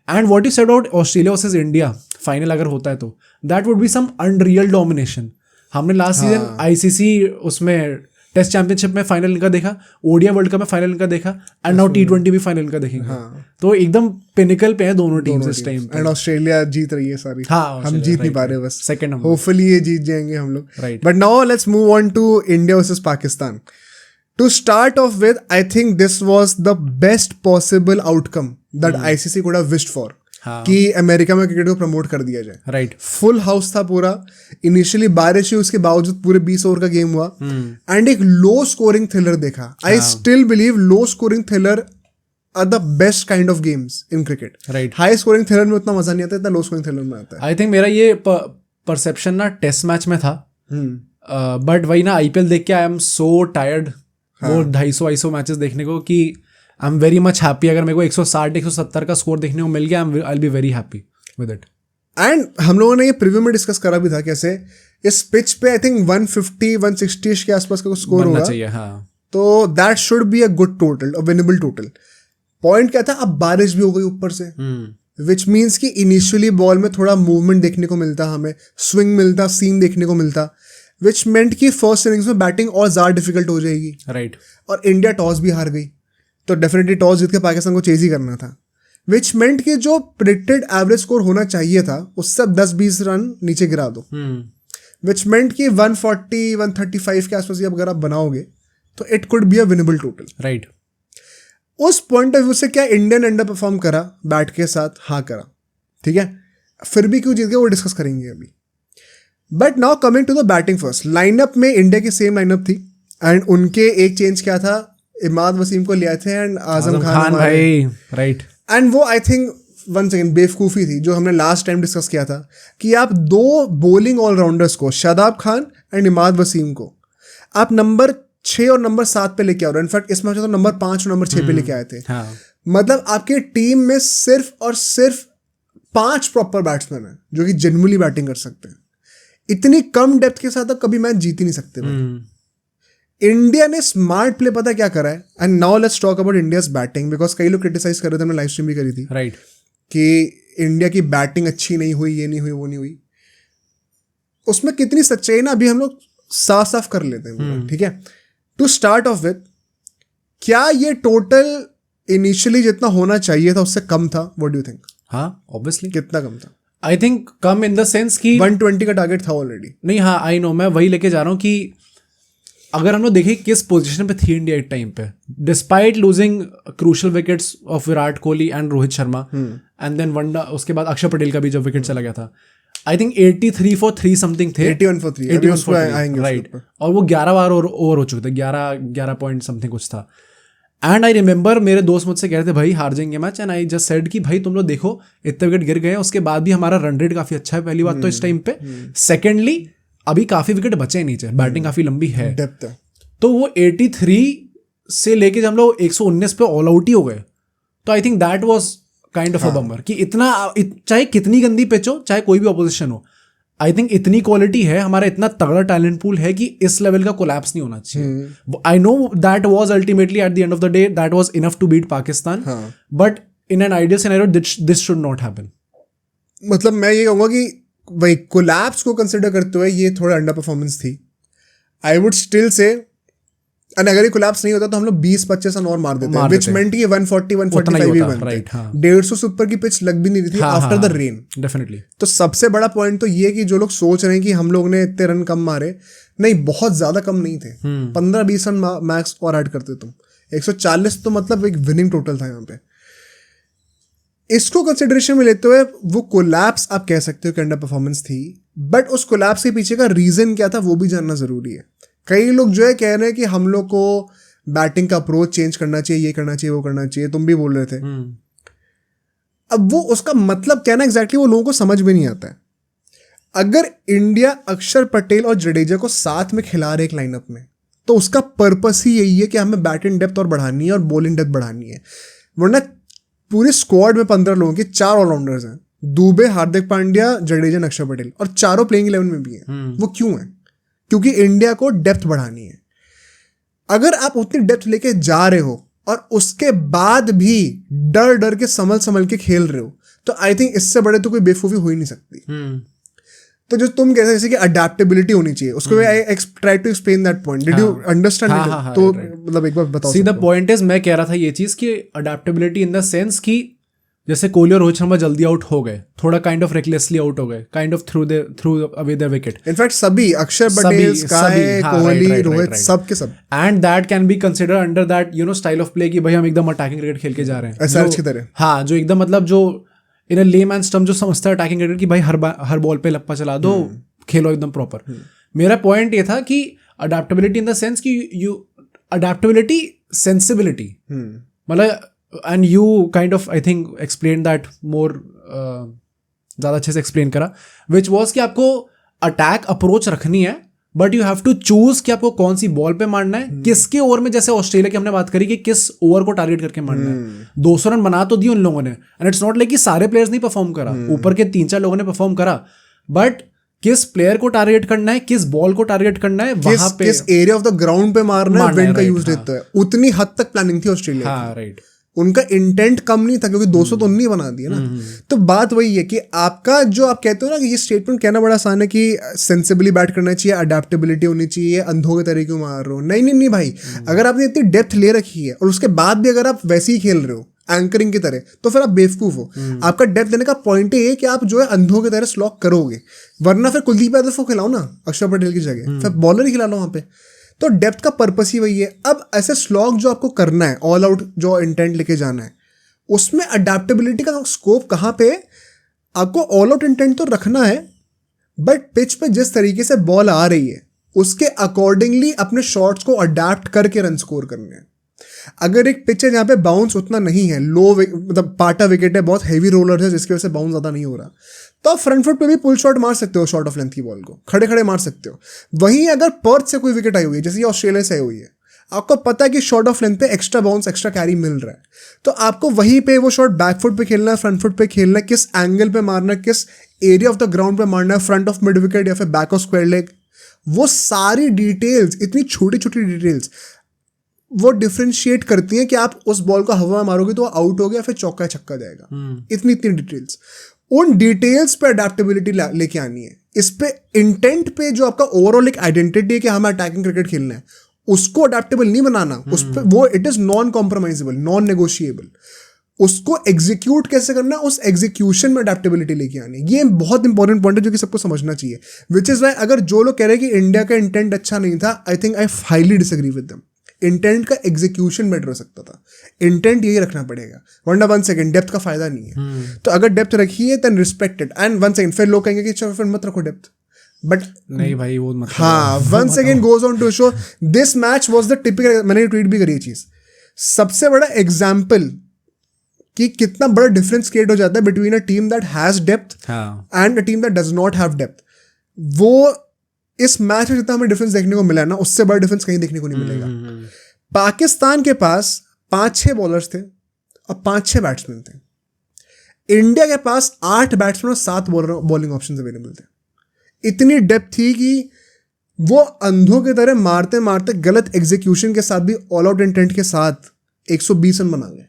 And what you said about Australia versus India final अगर होता है तो that would be some unreal domination. हमने लास्ट सीजन आईसीसी उसमें टेस्ट चैंपियनशिप में फाइनल इनका देखा, ओडीआई वर्ल्ड कप में फाइनल इनका देखा, एंड नाउ T20 भी फाइनल इनका देखेंगे। तो एकदम पिनिकल पे है दोनों टीम्स इस टाइम। एंड ऑस्ट्रेलिया जीत रही है सारी। हम जीत नहीं पा रहे, बस सेकंड नंबर। होपफुली ये जीत जाएंगे हम लोग। But now let's move on to India versus Pakistan. To start off with, I think this was the best possible outcome that ICC could have wished for. कि अमेरिका में क्रिकेट को promote कर दिया जाए। राइट, फुल हाउस था पूरा। Initially बारिश हुई, उसके बावजूद पूरे 20 ओवर का गेम हुआ, एंड एक लो स्कोरिंग थ्रिलर देखा। I still believe low scoring thriller are the best kind of games in cricket. Right, high scoring thriller में उतना मजा नहीं आता, इतना लो स्कोरिंग थ्रिलर में आता है। आई थिंक मेरा ये परसेप्शन ना टेस्ट मैच में था, बट वही ना IPL देख के आई एम सो टायर्ड वो 250-250 मैचेस देखने को, कि I am very much happy. अगर मेरे को 160-170 का स्कोर देखने को मिल गया, I will be very happy with it. And हम लोगों ने ये प्रीव्यू में डिस्कस करा भी था कैसे इस पिच पे आई थिंक 150-160 के आसपास का स्कोर होगा चाहिए। हाँ, तो that should be a good total, a winnable total. Point क्या था, अब बारिश भी हो गई ऊपर से, विच मीन्स कि इनिशियली बॉल में थोड़ा मूवमेंट देखने को मिलता, हमें स्विंग मिलता, सीम देखने को मिलता, विच मेंट कि फर्स्ट इनिंग्स में बैटिंग और ज़्यादा डिफिकल्ट हो जाएगी। राइट, और इंडिया टॉस भी हार गई, तो डेफिनेटली टॉस जीत के पाकिस्तान को चेज ही करना था, विच मेंट कि जो प्रिडिक्टेड एवरेज स्कोर होना चाहिए था उससे 10-20 रन नीचे गिरा दो, विच मेंट कि 140-135 के आसपास अगर आप बनाओगे तो it could be a winnable total. Right, उस पॉइंट ऑफ व्यू से क्या इंडियन अंडर परफॉर्म करा बैट के साथ? हाँ करा, ठीक है। फिर भी क्यों जीत गए वो डिस्कस करेंगे अभी। But now coming to the batting first, lineup में इंडिया की सेम लाइनअप थी, एंड उनके एक चेंज क्या था, इमाद वसीम को लिया थे एंड आजम खान भाई। राइट, एंड वो आई थिंक वन सेकेंड बेवकूफ़ी थी जो हमने लास्ट टाइम डिस्कस किया था कि आप 2 बॉलिंग ऑलराउंडर्स को, शादाब खान एंड इमाद वसीम को, आप नंबर 6 और नंबर 7 पे लेके आ रहे हो। इनफैक्ट इसमें तो नंबर 5 और नंबर 6 पे लेके आए थे। मतलब आपके टीम में सिर्फ और सिर्फ 5 प्रॉपर बैट्समैन हैं जो कि जेन्युइनली बैटिंग कर सकते हैं। इतनी कम डेप्थ के साथ आप कभी मैच जीत ही नहीं सकते भाई। इंडिया ने स्मार्ट प्ले पता क्या करा है, and now let's talk about India's batting, because कई लोग क्रिटिसाइज कर रहे थे, हमने लाइव स्ट्रीम भी करी थी, राइट, कि इंडिया की बैटिंग अच्छी नहीं हुई, ये नहीं हुई, वो नहीं हुई। उसमें कितनी सच्चाई ना अभी हम लोग साफ साफ कर लेते हैं, ठीक है। टू स्टार्ट ऑफ विद, क्या ये टोटल इनिशियली जितना होना चाहिए था उससे कम था? What do you think? हाँ, ऑब्वियसली कितना कम था? I think come in the sense कि 120 का टारगेट था ऑलरेडी। नहीं, हाँ आई नो, मैं वही लेके जा रहा हूँ कि अगर हम लोग देखें किस पोजीशन पे थी इंडिया एक टाइम पे, despite losing crucial wickets of Virat Kohli and Rohit Sharma, and then वनडा, उसके बाद अक्षर पटेल का भी जब विकेट चला गया था, आई थिंक 83 for 3 समथिंग थे, 81 for 3, राइट, और वो 11 बार ओवर हो चुके थे, 11 पॉइंट समथिंग कुछ था। एंड आई रिमेंबर मेरे दोस्त मुझसे कह रहे थे भाई हार जाएंगे match, and I just said कि भाई तुम लोग देखो इतने विकेट गिर गए, उसके बाद भी हमारा रन रेट काफी अच्छा है, पहली बात तो इस टाइम पे। सेकेंडली अभी काफी विकेट बचे नीचे, बैटिंग काफी लंबी है, डेप्थ है। तो वो 83 से लेके जब हम लोग 119 पे ऑल आउट ही हो गए, तो I think that was kind of a bummer कि इतना चाहे कितनी गंदी पिच हो, चाहे कोई भी ऑपोजिशन हो, आई थिंक इतनी क्वालिटी है, हमारा इतना तगड़ा टैलेंट पूल है कि इस लेवल का कोलैप्स नहीं होना चाहिए। I know that was ultimately at the end of the day that was enough to beat Pakistan, but in an ideal scenario this should not happen. मतलब मैं ये कहूंगा कि भाई कोलैप्स को कंसिडर करते हुए ये थोड़ा अंडर परफॉर्मेंस थी। आई वुड स्टिल से, एंड अगर ये कोलैप्स नहीं होता तो हम लोग 20-25 रन और मार देते हैं, व्हिच मेंट कि 140-145 ही बनते। 150 से ऊपर की पिच लग भी नहीं रही थी आफ्टर द रेन। डेफिनेटली। तो सबसे बड़ा पॉइंट तो ये कि जो लोग सोच रहे हैं कि हम लोग ने इतने रन कम मारे, नहीं, बहुत ज्यादा कम नहीं थे, 15-20 रन मैक्स और ऐड करते तुम। 140 तो मतलब एक विनिंग टोटल था यहाँ पे। इसको कंसिडरेशन में लेते हुए वो कोलैप्स आप कह सकते हो कि अंडर परफॉर्मेंस थी, बट उस कोलैप्स के पीछे का रीजन क्या था वो भी जानना जरूरी है। कई लोग जो है कह रहे हैं कि हम लोग को बैटिंग का अप्रोच चेंज करना चाहिए, ये करना चाहिए, वो करना चाहिए, तुम भी बोल रहे थे। अब वो उसका मतलब क्या ना एग्जैक्टली वो लोगों को समझ में नहीं आता है। अगर इंडिया अक्षर पटेल और जडेजा को साथ में खिला रहे एक लाइनअप में, तो उसका पर्पस ही यही है कि हमें बैटिंग डेप्थ और बढ़ानी है और बॉलिंग डेप्थ बढ़ानी है। वरना पूरे स्क्वाड में 15 लोगों के 4 ऑलराउंडर्स हैं, दुबे, हार्दिक पांड्या, जडेजा, अक्षर पटेल, और चारों प्लेइंग 11 में भी हैं। वो क्यों है? क्योंकि इंडिया को डेप्थ बढ़ानी है। अगर आप उतनी डेप्थ लेके जा रहे हो और उसके बाद भी डर डर के संभल के खेल रहे हो, तो आई थिंक इससे बड़े तो कोई बेवकूफी हो ही नहीं सकती। तो जो तुम कहते जैसे कि अडेप्टेबिलिटी होनी चाहिए, उसको I try to explain that point. Did you understand it? तो मतलब एक बार बताओ। सी द पॉइंट इज, मैं कह रहा था ये चीज कि अडेप्टेबिलिटी इन द सेंस कि जैसे कोहली और रोहित शर्मा जल्दी आउट हो गए, थोड़ा काइंड ऑफ रेकलेसली आउट हो गए, kind of through away the wicket. In fact सभी, अक्षर पटेल, स्काई, कोहली, रोहित, सब के सब, and that can be consider under that style of play कि भाई हम एकदम अटैकिंग क्रिकेट खेल के जा रहे हैं, एसआरएच की तरह। हाँ, जो एकदम मतलब जो इन अ लेमैन टर्म जो समझता है अटैकिंग क्रिकेट कि भाई हर बॉल पे लप्पा चला दो, खेलो एकदम प्रॉपर। मेरा पॉइंट ये था कि अडेप्टेबिलिटी इन द सेंस कि अडेप्टेबिलिटी, सेंसिबिलिटी, मतलब and you kind of I think explained that more ज़्यादा अच्छे से एक्सप्लेन करा, which was कि आपको अटैक अप्रोच रखनी है, but you have to choose कि आपको कौन सी बॉल पे मारना है, किसके ओवर में। जैसे ऑस्ट्रेलिया की हमने बात करी कि किस ओवर को टारगेट करके मारना है। 200 रन बना तो दिए उन लोगों ने, एंड इट्स नॉट लाइक कि सारे प्लेयर्स नहीं परफॉर्म करा, ऊपर के 3-4 लोगों ने परफॉर्म करा, बट किस प्लेयर को टारगेट करना है, किस बॉल को टारगेट करना है, वहां पे किस एरिया ऑफ द ग्राउंड पे मारना है, विंड का यूज रहता है। उतनी हद तक प्लानिंग थी ऑस्ट्रेलिया। हाँ, राइट। उनका इंटेंट कम नहीं था, क्योंकि 200 तो नहीं बना दिया ना। तो बात वही है कि आपका जो आप कहते हो ना कि ये स्टेटमेंट कहना बड़ा आसान है कि सेंसिबली बैट करना चाहिए, अडेप्टेबिलिटी होनी चाहिए, अंधों के तरीके मार रहे हो। नहीं भाई, अगर आपने इतनी डेप्थ ले रखी है और उसके बाद भी अगर आप वैसे ही खेल रहे हो एंकरिंग की तरह, तो फिर आप बेवकूफ हो। आपका डेप्थ देने का पॉइंट ये है कि आप जो है अंधों की तरह स्लॉक करोगे, वरना फिर कुलदीप यादव को खिलाओ ना अक्षर पटेल की जगह, फिर बॉलर ही खिला लो वहां पे। तो डेप्थ का पर्पस ही वही है। अब ऐसे स्लॉग जो आपको करना है, ऑल आउट जो इंटेंट लेके जाना है, उसमें अडेप्टेबिलिटी का स्कोप कहाँ पे? आपको ऑल आउट इंटेंट तो रखना है, बट पिच पे जिस तरीके से बॉल आ रही है उसके अकॉर्डिंगली अपने शॉट्स को अडेप्ट करके रन स्कोर करने हैं। अगर एक पिच है जहाँ पे बाउंस उतना नहीं है, लो मतलब पाटा विकेट है, बहुत हैवी रोलर है जिसकी वजह से बाउंस ज़्यादा नहीं हो रहा, तो आप फ्रंट फुट पे भी पुल शॉट मार सकते हो, शॉर्ट ऑफ लेंथ की बॉल को खड़े खड़े मार सकते हो। वहीं अगर पर्थ से कोई विकेट आई हुई है, जैसे ये ऑस्ट्रेलिया से आई हुई है, आपको पता है कि शॉर्ट ऑफ लेंथ पे एक्स्ट्रा बाउंस, एक्स्ट्रा कैरी मिल रहा है, तो आपको वहीं पे वो शॉट बैक फुट पे खेलना है, फ्रंट फुट पे खेलना है, किस एंगल पे मारना है, किस एरिया ऑफ द ग्राउंड पे मारना है, फ्रंट ऑफ मिड विकेट या फिर बैक ऑफ स्क्वायर लेग, वो सारी डिटेल्स, इतनी छोटी छोटी डिटेल्स वो डिफ्रेंशिएट करती हैं कि आप उस बॉल को हवा में मारोगे तो आउट हो गया, फिर चौका छक्का जाएगा। इतनी इतनी डिटेल्स, उन डिटेल्स पे अडेप्टेबिलिटी लेके आनी है। इस पे इंटेंट पे जो आपका ओवरऑल एक आइडेंटिटी है कि हमें अटैकिंग क्रिकेट खेलना है, उसको अडेप्टेबल नहीं बनाना, उस पे वो it is non compromisable, non negotiable. उसको एग्जीक्यूट कैसे करना है, उस एग्जीक्यूशन में अडेप्टेबिलिटी लेके आनी है। ये बहुत इंपॉर्टेंट पॉइंट है जो कि सबको समझना चाहिए। विच इज वाई अगर जो लोग कह रहे हैं कि इंडिया का इंटेंट अच्छा नहीं था, आई think I highly disagree with them. Intent का एग्जीक्यूशन बेटर हो सकता था, इंटेंट यही रखना पड़ेगा, वरना 1 सेकंड डेप्थ का फायदा नहीं है। तो अगर डेप्थ रखी है देन रिस्पेक्टेड, एंड 1 सेकंड फिर लोग कहेंगे कि चलो फिर मत रखो डेप्थ, बट नहीं भाई वो मत, हाँ 1 second goes on to show this match was the typical. मैंने ट्वीट भी करी ये चीज, सबसे बड़ा एग्जाम्पल कि कितना बड़ा डिफरेंस क्रिएट हो जाता है between a team that has depth and a team that does not have depth. वो इस मैच में जितना हमें डिफरेंस देखने को मिला है ना, उससे बड़ा डिफरेंस कहीं देखने को नहीं मिलेगा। पाकिस्तान के पास 5-6 बॉलर्स थे और 5-6 बैट्समैन थे। इंडिया के पास 8 बैट्समैन और 7 बॉलिंग ऑप्शंस अवेलेबल थे। इतनी डेप्थ थी कि वो अंधों की तरह मारते मारते गलत एग्जीक्यूशन के साथ भी ऑल आउट इंटेंट के साथ 120 रन बना गए।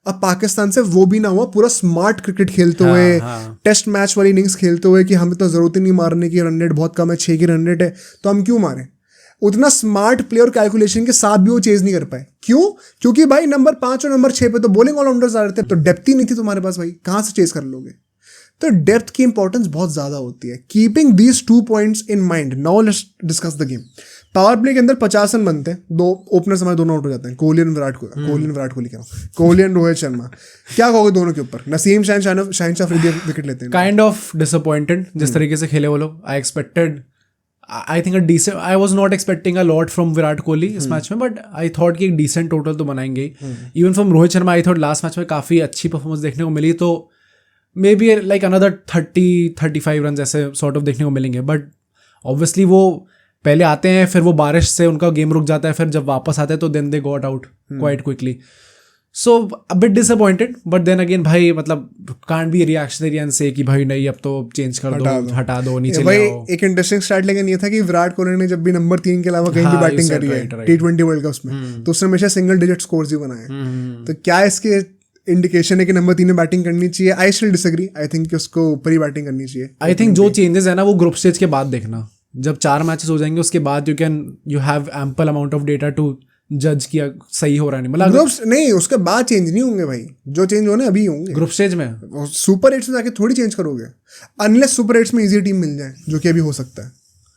अब पाकिस्तान से वो भी ना हुआ, पूरा स्मार्ट क्रिकेट खेलते हुए, टेस्ट मैच वाली इनिंग्स खेलते हुए कि हमें तो जरूरत ही नहीं मारने की, रन रेट बहुत कम है, 6 की रन रेट है, तो हम क्यों मारें। उतना स्मार्ट प्लेयर कैलकुलेशन के साथ भी वो चेज नहीं कर पाए। क्यों? क्योंकि भाई नंबर 5 और नंबर 6 पे तो बॉलिंग ऑलराउंडर्स आ रहे थे, तो डेप्थ ही नहीं थी तुम्हारे पास भाई, कहाँ से चेज कर लोगे। तो डेप्थ की इंपॉर्टेंस बहुत ज्यादा होती है। Keeping these 2 points in mind, now let's discuss the game. Power play के अंदर 50 रन बनते हैं, 2 ओपनर्स हमारे दोनों आउट हो जाते हैं, कोहली एंड विराट कोहली क्या कोहली एंड रोहित शर्मा। क्या कहोगे दोनों के ऊपर? नसीम शाहिन अफरीदी विकेट लेते हैं। काइंड ऑफ डिसअपॉइंटेड जिस तरीके से खेले वो लोग। आई think I was not expecting a lot from Virat Kohli इस मैच में, बट आई थॉट कि एक डिसेंट टोटल तो बनाएंगे। Even from Rohit Sharma I thought last match में काफ़ी अच्छी परफॉर्मेंस देखने को मिली, तो may be like another 30-35 run ऐसे सॉर्ट ऑफ देखने को मिलेंगे। बट ऑब्वियसली वो पहले आते हैं, फिर वो बारिश से उनका गेम रुक जाता है, फिर जब वापस आते हैं तो then they got out quite quickly. So a bit disappointed, but then again भाई मतलब कांट बी रिएक्शनरी एंड से कि भाई नहीं अब तो चेंज कर दो, हटा दो, नीचे ले आओ। एक इंटरेस्टिंग स्टार्ट लेकिन ये था कि विराट कोहली ने जब भी नंबर 3 के अलावा कहीं भी बैटिंग करी है T20 वर्ल्ड कप में, तो उसने हमेशा सिंगल डिजिट स्कोर्स ही बनाए। तो क्या इसके इंडिकेशन है कि नंबर 3 में बैटिंग करनी चाहिए? I still disagree. I think कि उसको ऊपर ही बैटिंग करनी चाहिए। आई थिंक जो चेंजेस है ना वो ग्रुप स्टेज के बाद देखना, जब 4 मैचेस हो जाएंगे उसके बाद you have ample amount of data to जज किया सही हो रहा है नहीं, मतलब ग्रुप्स नहीं, उसके बाद चेंज नहीं होंगे भाई, जो चेंज होने अभी होंगे ग्रुप स्टेज में। सुपर 8 में जाके थोड़ी चेंज करोगे, अनलेस सुपर 8 में इजी टीम मिल जाए, जो कि अभी हो सकता है।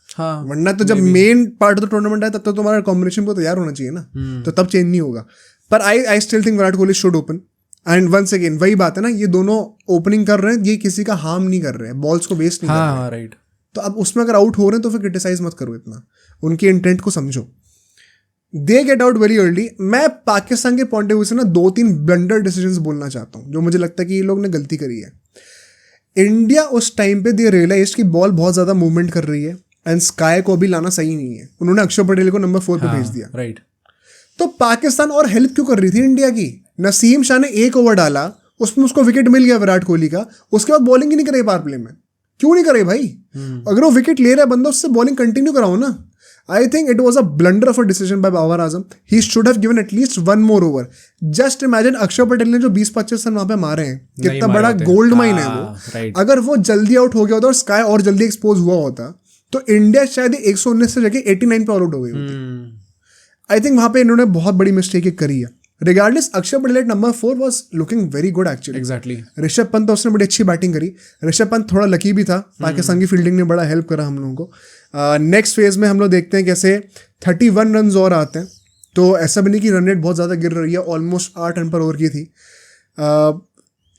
हाँ, वरना तो जब main part of the tournament है तब तो तुम्हारा कॉम्बिनेशन को तैयार होना चाहिए ना, तो तब चेंज नहीं होगा। पर I still think Virat Kohli should open. And once again वही बात है ना, ये दोनों ओपनिंग कर रहे हैं, ये किसी का हार्म नहीं कर रहे हैं, बॉल्स को वेस्ट नहीं कर रहे हैं। राइट। तो अब उसमें अगर आउट हो रहे हैं तो फिर क्रिटिसाइज मत करो इतना, उनके इंटेंट को समझो। They get out very early. मैं पाकिस्तान के पॉइंट ऑफ व्यू से ना 2-3 ब्लंडर डिसीजंस बोलना चाहता हूँ जो मुझे लगता है कि ये लोग ने गलती करी है। इंडिया उस टाइम पे दे रियलाइज कि बॉल बहुत ज़्यादा मूवमेंट कर रही है एंड स्काई को अभी लाना सही नहीं है। उन्होंने अक्षर पटेल को नंबर 4 पे भेज दिया। राइट। तो पाकिस्तान और हेल्प क्यों कर रही थी इंडिया की? नसीम शाह ने 1 ओवर डाला, उसमें उसको विकेट मिल गया विराट कोहली का, उसके बाद बॉलिंग ही नहीं कराई पावर प्ले में। क्यों नहीं करे भाई? अगर वो विकेट ले रहा है बंदा, उससे बॉलिंग कंटिन्यू कराओ ना। I think it was a blunder of a decision by Babar Azam. He should have given at least 1 more over. Just imagine Akshar Patel ने जो 20-25 रन वहां पे मारे हैं, कितना बड़ा गोल्ड माइन है वो। अगर वो जल्दी आउट हो गया होता और स्काई और जल्दी एक्सपोज हुआ होता तो इंडिया शायद 119 से जगह 89 पे आउट हो गई होती। आई थिंक वहां पे इन्होंने बहुत बड़ी मिस्टेक करी है। Regardless, Akshar Patel at number 4 was looking very good actually. Exactly. Rishabh Pant तो उसने बड़ी अच्छी बैटिंग करी। ऋषभ पंत थोड़ा लकी भी था, पाकिस्तान की फील्डिंग ने बड़ा हेल्प करा हम लोगों को। नेक्स्ट फेज में हम लोग देखते हैं कैसे 31 रन और आते हैं, तो ऐसा भी नहीं कि रन रेट बहुत ज़्यादा गिर रही है, ऑलमोस्ट 8 रन पर ओवर की थी।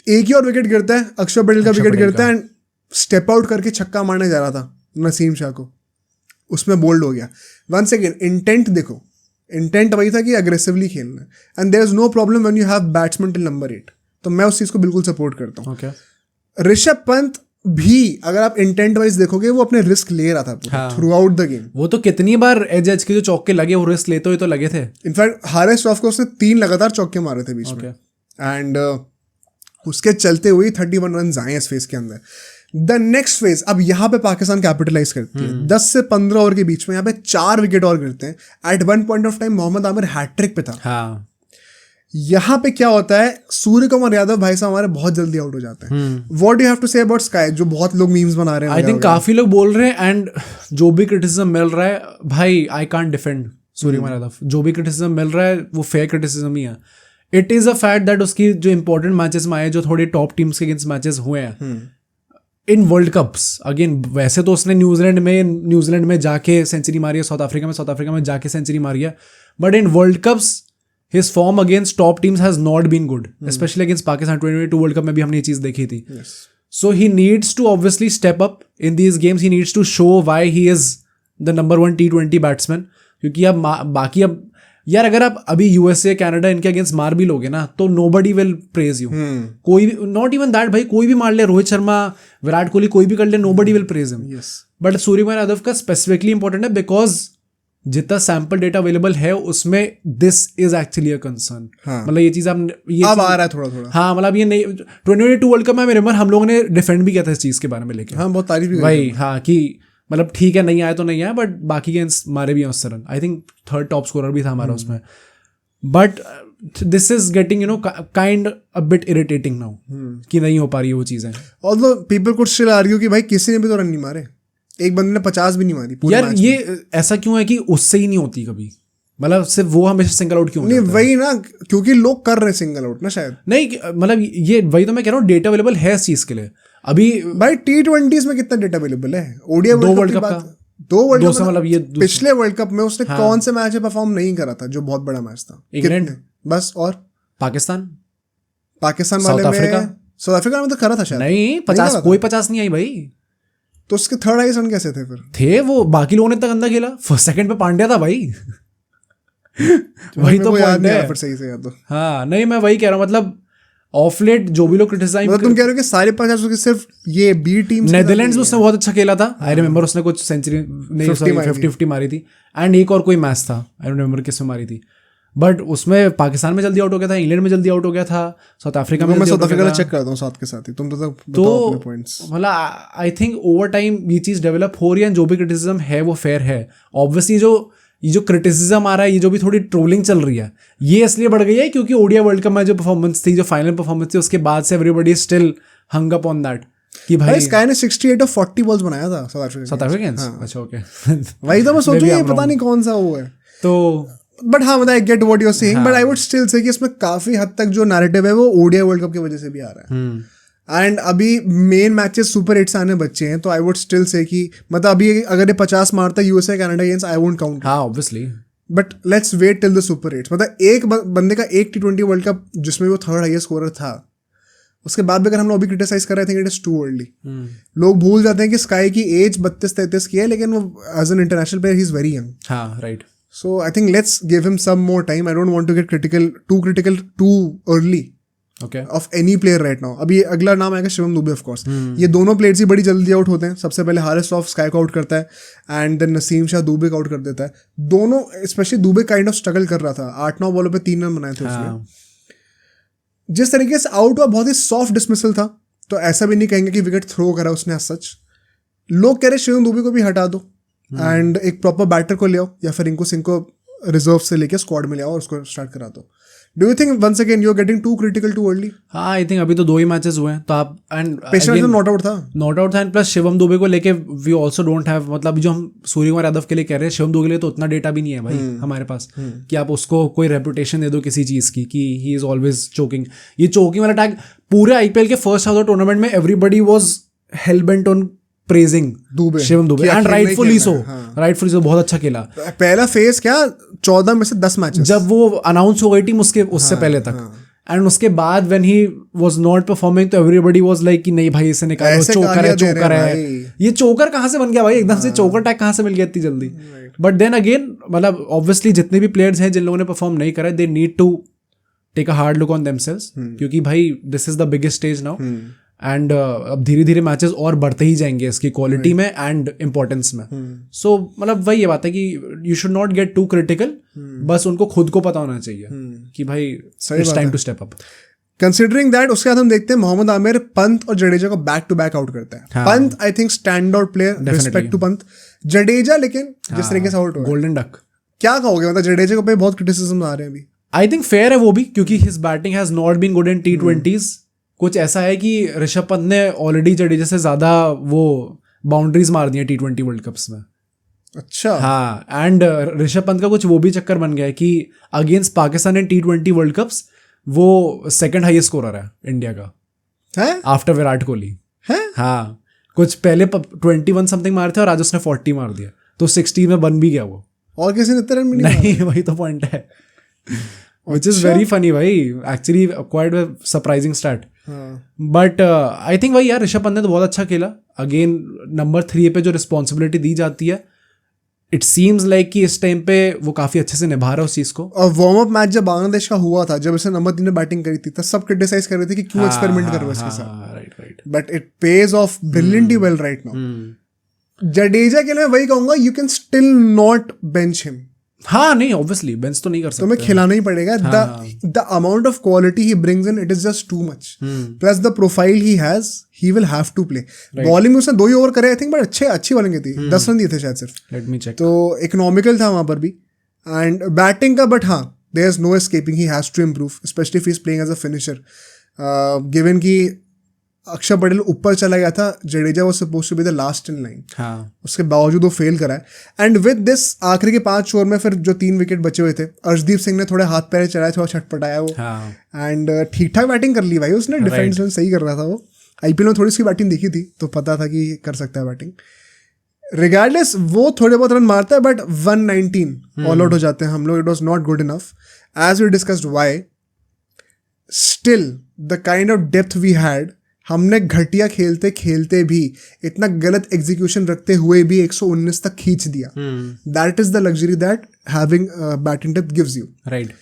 एक ही और विकेट गिरता है, अक्षर पटेल का विकेट गिरता है एंड स्टेप आउट करके छक्का मारने जा रहा था नसीम शाह को, उसमें बोल्ड हो गया। वंस अगेन इंटेंट देखो, इंटेंट वही था कि अग्रेसिवली खेलना है and there is no problem when you have batsman till number 8। तो मैं उस चीज़ को बिल्कुल सपोर्ट करता हूँ। Okay. ऋषभ पंत भी अगर आप इंटेंट वाइज देखोगे वो अपने रिस्क ले रहा था थ्रू आउट द गेम। वो तो कितनी बार एज के जो चौके लगे वो रिस्क लेते हुए तो लगे थे। इनफैक्ट हारिस रऊफ को उसने 3 लगातार चौके मारे थे बीच में, एंड उसके चलते हुए 31 रन आए इस फेज के अंदर। द नेक्स्ट फेज, अब यहाँ पे पाकिस्तान कैपिटलाइज करती है। 10 से 15 ओवर के बीच में यहाँ पे 4 विकेट और गिरते हैं। At one point of time Mohammad Amir hattrick पे था। हाँ। यहाँ पे क्या होता है, सूर्य कुमार यादव भाई साहब हमारे बहुत जल्दी आउट हो जाते हैं। What do have to say about SKY, जो बहुत लोग मीम्स बना रहे हैं। आई थिंक काफी लोग बोल रहे हैं, एंड जो भी क्रिटिसिज्म मिल रहा है भाई, I can't defend Surya Kumar Yadav. जो भी क्रिटिसिज्म मिल रहा है वो फेयर क्रिटिसिज्म ही है। It is a fact that उसकी जो इंपॉर्टेंट मैचेस में आए, जो थोड़े टॉप टीम्स के अगेंस्ट मैचेस हुए हैं इन वर्ल्ड कप्स, अगेन वैसे तो उसने न्यूजीलैंड में जाके सेंचुरी मारी है, साउथ अफ्रीका में जाके सेंचुरी मारी है, but in world cups his form against top teams has not been good, especially against Pakistan 2022 World Cup में भी हमने ये चीज देखी थी। So he needs to obviously step up in these games. He needs to show why he is the number 1 T20 batsman. क्योंकि अब बाकी अब यार अगर आप अभी USA कनाडा इनके अगेंस्ट मार भी लोगे ना तो nobody will praise you. कोई भी, not even that भाई, कोई भी मार ले, रोहित शर्मा, विराट कोहली, कोई भी कर ले, nobody will praise him. But Surya Kumar Yadav का स्पेसिफिकली इंपॉर्टेंट है बिकॉज जितना सैंपल डेटा अवेलेबल है उसमें this is actually a concern. मतलब ये चीज आप ये अब आ रहा है थोड़ा। हाँ, मतलब ये नहीं 2022 वर्ल्ड कप में रिमेंबर हम लोगों ने डिफेंड भी किया था इस चीज के बारे में लेके। हाँ, बहुत तारीफ भी भाई। हाँ, कि मतलब ठीक है, नहीं आया तो नहीं आया, बट बाकी के मारे भी हैं उस तरह। I think 3rd top scorer भी था हमारा उसमें। But this is getting kind a bit irritating now कि नहीं हो पा रही है वो चीजें। Although people could still argue कि भाई किसी ने भी तो रन नहीं मारे, एक बंदे ने 50 भी नहीं मारी पूरे यार। ये ऐसा क्यों है कि उससे ही नहीं होती कभी, मतलब सिर्फ वो हमेशा सिंगल आउट क्यों नहीं? वही ना, क्योंकि लोग कर रहे हैं सिंगल आउट ना शायद। नहीं, मतलब ये वही तो मैं कह रहा हूँ, डेटा अवेलेबल है इस चीज के लिए अभी। भाई T20s में कितना डेटा अवेलेबल है? ओडीआई वर्ल्ड कप का 2 वर्ल्ड कप, मतलब ये पिछले वर्ल्ड कप में उसने कौन से मैच में परफॉर्म नहीं करा था जो बहुत बड़ा मैच था? इंग्लैंड बस, और पाकिस्तान वाले में, साउथ अफ्रीका में तो करा था शायद। नहीं, 50 कोई 50 नहीं आई भाई। तो उसके 3rd हाईएस्ट रन कैसे थे फिर? थे वो, बाकी लोगों ने तक अंदर खेला। फर्स्ट सेकंड पे पांड्या था भाई। वही तो पॉइंट है फिर सही से याद तो। हाँ, नहीं मैं वही कह रहा हूँ, मतलब ऑफ लेट जो भी लोग क्रिटिसाइज, मतलब तुम कह रहे हो कि सारे 50 के सिर्फ ये बी टीम्स। नेदरलैंड्स में उसने बहुत अच्छा खेला था। आई रिमेंबर उसने कुछ सेंचुरी नहीं, 50 मारी थी। एंड एक और कोई मैच था, आई डोंट रिमेंबर किसमें मारी थी, बट उसमें पाकिस्तान में जल्दी आउट हो गया था, इंग्लैंड में जल्दी आउट हो गया था, साउथ अफ्रीका में। मैं साउथ अफ्रीका चेक करता हूँ साथ के साथ ही, तुम तो बताओ अपने पॉइंट्स। मतलब आई थिंक ओवर टाइम ये चीज डेवलप हो रही है, जो भी क्रिटिसिज्म है वो फेयर है। ऑब्वियसली ये जो क्रिटिसिज्म आ रहा है, ये जो भी थोड़ी ट्रोलिंग चल रही है, ये इसलिए बढ़ गई है क्योंकि ओडीआई वर्ल्ड कप में जो परफॉर्मेंस थी, जो फाइनल परफॉर्मेंस थी, उसके बाद से everybody still hung up on that कि भाई स्काई ने 68 ऑफ 40 बॉल्स बनाया था साउथ अफ्रीका। अच्छा, ओके। वही तो मैं सोचूं ये पता नहीं कौन सा वो है तो। बट हाँ, मतलब I get what you are saying, but I would still say कि इसमें काफी हद तक जो नैरेटिव है वो ओडीआई वर्ल्ड कप की वजह से भी आ रहा है। एंड अभी मेन मैचेस सुपर 8 आने बच्चे हैं, तो आई वुड स्टिल से कि मतलब अभी अगर ये 50 मारता है USA Canada against, I won't count. हाँ, obviously, but let's wait till the super 8। मतलब एक बंदे का एक T20 वर्ल्ड कप जिसमें वो 3rd हाईएस्ट स्कोरर था, उसके बाद भी अगर हम लोग अभी क्रिटिसाइज कर रहे थे, इट इज टू अर्ली। लोग भूल जाते हैं कि स्काई की एज 32-33 की है, लेकिन वो as an international player he is very young. हाँ, right. So I think let's give him some more time. I don't want to get critical too early of any player right now. अभी अगला नाम आएगा Shivam Dubey, of course. ये दोनों players ही बड़ी जल्दी out होते हैं। सबसे पहले हारिस रऊफ स्काई को आउट करता है, एंड देन नसीम शाह दुबे को आउट कर देता है। दोनों, specially Dubey kind of struggle कर रहा था, 8-9 बॉलों पे 3 रन बनाए थे उसने। जिस तरीके से आउट हुआ, बहुत ही सॉफ्ट डिसमिसल था, तो ऐसा भी नहीं कहेंगे कि विकेट थ्रो करा उसने एज सच। लोग कह रहे शिवम दुबे को भी हटा दो एंड एक प्रॉपर बैटर को ले आओ, या फिर रिंकू सिंह को रिजर्व से लेके स्क्वाड में ले आओ और उसको स्टार्ट करा दो। Do you think once again you are getting too critical too early? हाँ, आई थिंक अभी तो 2 ही मैचेस हुए हैं, तो आप एंड नॉट आउट था, एंड प्लस शिवम दुबे को लेके वी आल्सो डोंट हैव, मतलब जो हम सूर्य कुमार यादव के लिए कह रहे हैं, शिवम दुबे के लिए तो उतना डेटा भी नहीं है भाई हमारे पास कि आप उसको कोई रेपुटेशन दे दो किसी चीज की कि ही इज ऑलवेज चोकिंग। ये चोकिंग वाला टैग पूरे आईपीएल के फर्स्ट हाफ ऑफ टूर्नामेंट में everybody was hello bent on praising Shivam Dubey, and rightfully so, बहुत अच्छा खेला। पहला फेज क्या 14 में से 10 मैचेस जब वो अनाउंस हो गई टीम उससे पहले तक, एंड उसके बाद when he was not performing तो एवरीबॉडी वाज लाइक कि नहीं भाई इसे निकालो, चोकर है। ये चोकर कहाँ से बन गया भाई एकदम से? चोकर टैग कहाँ से मिल गया इतनी जल्दी? बट देन अगेन, मतलब ऑब्वियसली जितने भी प्लेयर्स हैं जिन लोगों ने परफॉर्म नहीं करा, they need to take a hard look on themselves, क्योंकि भाई this is the biggest stage now. And अब धीरे धीरे मैचेस और बढ़ते ही जाएंगे इसकी क्वालिटी में एंड इम्पोर्टेंस में. सो मतलब वही ये बात है कि you should not get too critical. बस उनको खुद को पता होना चाहिए कि भाई it's time to step up. Considering that उसके बाद हम देखते हैं मोहम्मद आमिर पंत और जडेजा को बैक टू बैक आउट करता है. Pant I think stand out player, respect to Pant. Jadeja लेकिन जिस तरीके से आउट हुआ, गोल्डन डक. क्या कहोगे, मतलब जडेजा पे बहुत क्रिटिसिज्म आ रहे हैं अभी. आई थिंक फेयर है वो भी, क्योंकि his batting has not been good in T20s. कुछ ऐसा है कि ऋषभ पंत ने ऑलरेडी जडेजा से ज्यादा वो बाउंड्रीज मार दी हैं T20 वर्ल्ड कप्स में. अच्छा. हाँ, एंड ऋषभ पंत का कुछ वो भी चक्कर बन गया है कि अगेंस्ट पाकिस्तान इन T20 वर्ल्ड कप्स वो सेकंड हाईएस्ट स्कोरर है इंडिया का है आफ्टर विराट कोहली है. हाँ, कुछ पहले 21 समथिंग मारे थे और आज उसने 40 मार दिया, तो 60 में बन भी गया वो. और किसी ने इतना रन भी नहीं वही तो पॉइंट है. Which is very funny भाई, actually quite a surprising stat. But I think वही यार, ऋषभ पंत ने तो बहुत अच्छा खेला. अगेन नंबर 3 पे जो रिस्पॉन्सिबिलिटी दी जाती है, इट सीम्स लाइक कि इस टाइम पे वो काफी अच्छे से निभा रहा है उस चीज को. और वार्म अप मैच जब बांग्लादेश का हुआ था, जब इसने नंबर 3 में बैटिंग करी थी, तब सब क्रिटिसाइज कर रहे थे कि क्यों एक्सपेरिमेंट कर रहे हो इसके साथ. Right. But it pays of brilliantly well right now. Jadeja के लिए वही कहूंगा, you can still not bench him. हाँ नहीं, ऑब्वियसली बेंच तो नहीं कर सकते, तुम्हें खिलाना ही पड़ेगा. The amount of quality he brings in, it is just too much. Plus the profile he has, he will have to play. Bowling में उसने 2 ही ओवर करे आई थिंक, बट अच्छी बॉलिंग थी. 10 रन दिए थे शायद सिर्फ. Let me check. तो इकोनॉमिकल था वहां पर भी. एंड बैटिंग का, बट हाँ, there is no escaping, he has to improve, specially if he is playing as a finisher. Given कि अक्षर पटेल ऊपर चला गया था, Jadeja was supposed to be the last in line. हाँ, उसके बावजूद वो फेल करा है. एंड विद दिस आखिरी के 5 ओवर में फिर जो 3 विकेट बचे हुए थे, अर्शदीप सिंह ने थोड़े हाथ पैर चलाए, थोड़ा छटपटाया वो. एंड ठीक ठाक बैटिंग कर ली भाई उसने. डिफेंस में सही कर रहा था वो. आईपीएल में थोड़ी सी बैटिंग देखी थी तो पता था कि कर सकता है बैटिंग. रिगार्डलेस वो थोड़े बहुत रन मारता है, बट 119 ऑल आउट हो जाते हैं हम लोग. It was not good enough. As we discussed why, still the kind of depth we had, हमने घटिया खेलते खेलते भी, इतना गलत एग्जीक्यूशन रखते हुए भी 119 तक खींच दिया. That is the luxury that having batting depth gives you. Right.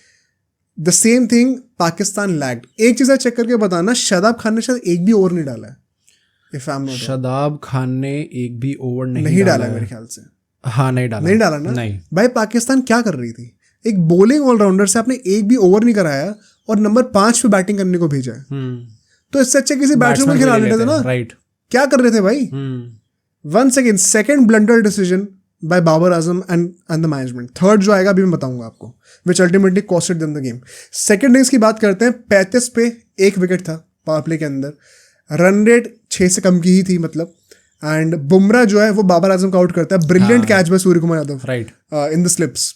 The same thing Pakistan lagged. एक चीज चेक करके बताना, शादाब खान ने शायद एक भी ओवर नहीं डाला है. If I am not, Shadab Khan ने एक भी ओवर नहीं डाला मेरे ख्याल से. हाँ, नहीं डाला ना. नहीं भाई पाकिस्तान क्या कर रही थी, एक बॉलिंग ऑलराउंडर से आपने एक भी ओवर नहीं कराया और नंबर 5 पे बैटिंग करने को भेजा है. तो इससे अच्छे किसी बैट्समैन को खिला लेते थे ना. राइट. क्या कर रहे थे भाई. Once again second blunder decision by Babar Azam and the management. Third जो आएगा अभी मैं बताऊंगा आपको, which ultimately costed them the game. Second innings की बात करते हैं. 35 पे 1 विकेट था पावर प्ले के अंदर. रन रेट 6 से कम की ही थी मतलब. एंड बुमराह जो है वो बाबर आजम को आउट करता है. Brilliant catch by Suryakumar Yadav in the slips.